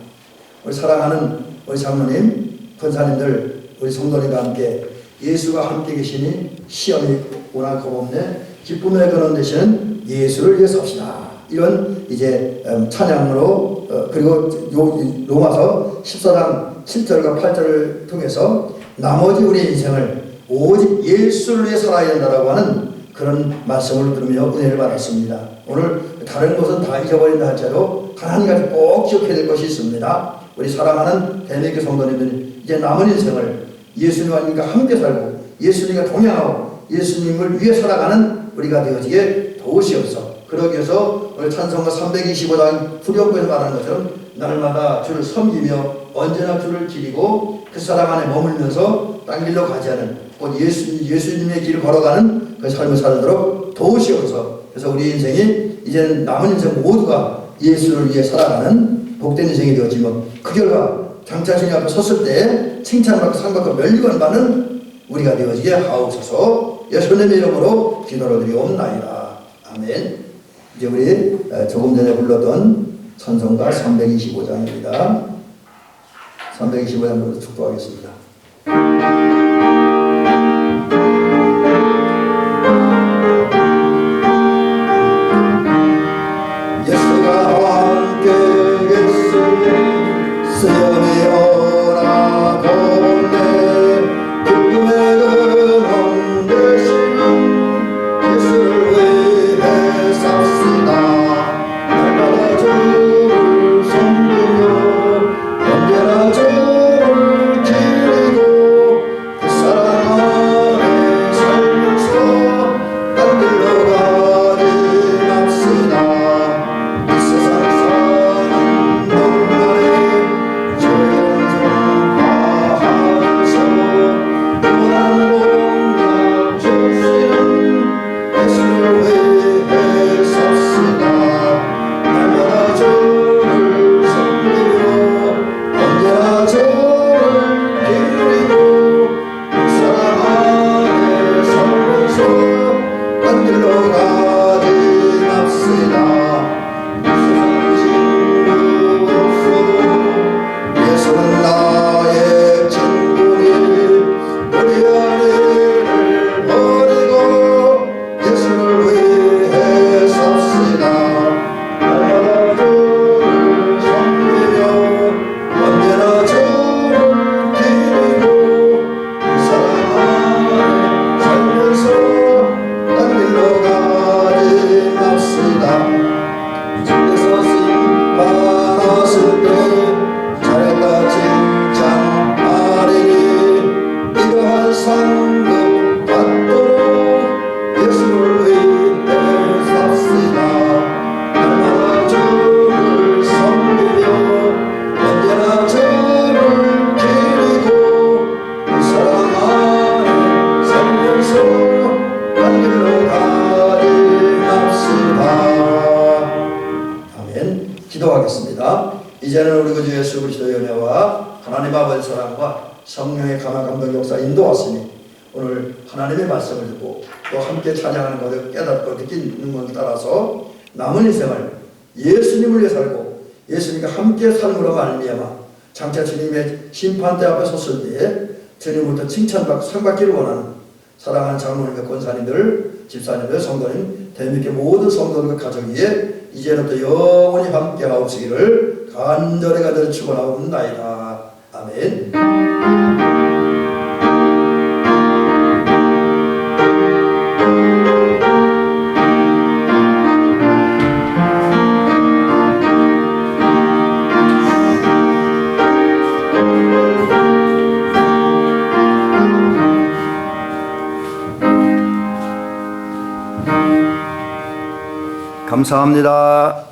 우리 사랑하는 우리 장로님, 권사님들, 우리 성도님과 함께 예수가 함께 계시니 시험이 오나 겁없네 기쁨의 근원 되시는 예수를 위해 섭시다. 이런 이제 찬양으로 그리고 로마서 14장 7절과 8절을 통해서 나머지 우리의 인생을 오직 예수를 위해 살아야 된다라고 하는 그런 말씀을 들으며 은혜를 받았습니다. 오늘 다른 것은 다 잊어버린다 할지라도 한 가지 꼭 기억해야 될 것이 있습니다. 우리 사랑하는 대amik교 성도님들이 이제 남은 인생을 예수님과 함께 살고 예수님과 동행하고 예수님을 위해 살아가는 우리가 되어지게 도우시옵소서. 그러기 위해서 오늘 찬송가 325장 후렴구에서 말하는 것처럼 날마다 주를 섬기며 언제나 주를 기리고 그 사랑 안에 머물면서 딴 길로 가지 않은 곧 예수님의 길을 걸어가는 그 삶을 살도록 도우시옵소서. 그래서 우리 인생이 이제는 남은 인생 모두가 예수를 위해 살아가는 복된 인생이 되어지며 그 결과 장차 주님 앞에 섰을 때 칭찬받고 상받고 멸류관 받는 우리가 되어지게 하옵소서. 예수님의 이름으로 기도를 드리옵나이다. 아멘. 이제 우리 조금 전에 불렀던 찬송가 325장입니다. 325장으로 축도하겠습니다. 예수가 함께 계시니 시험이 오나 본네 기쁨의 근원 되시는 예수를 위해 삽시다. 날마다 주를 섬기며 언제나 주를 기리고 그 사랑 안에 살면서 딴 길로 가지 맙시다. 이 세상 사는 동안에 전전파하면서 무한 공약 주시는 예수를 위해 섭시다. 날마다 주를 섬기며 언제나 주를 기리고 그 사랑 안에 살면서 딴 길로 가지 맙시다. 세상 친구 없어도 예수는 나의 친구니 우리 아내를 버리고 예수를 위해 삽시다. 날마다 주를 섬기며 언제나 주를 기리고 그 사랑 안에 살면서 딴 길로 가지 맙시다. 주께서 심판하실 때 잘했다 칭찬하리니 이러한 상급 받도록 예수를 위해 삽시다. 날마다 주를 섬기며 언제나 주를 기리고 그 사랑 안에 살면서 딴 길로 가지 맙시다. 아멘. 기도하겠습니다. 이제는 우리 구주 예수 그리스도의 은혜와 하나님 아버지 사랑과 성령의 강한 감동 역사 인도하시니 오늘 하나님의 말씀을 듣고 또 함께 찬양하는 것을 깨닫고 느끼는 것을 따라서 남은 인생을 예수님을 위해 살고 예수님과 함께 삶으로 말미암아 장차 주님의 심판대 앞에 섰을 때에 주님부터 칭찬받고 상받기를 원하는 사랑하는 장로님과 권사님들, 집사님들, 성도님, 대한민국의 모든 성도들과 가족 위에 이제부터 영원히 함께 하옵시기를 간절히 축원하옵나이다. 아멘. 감사합니다.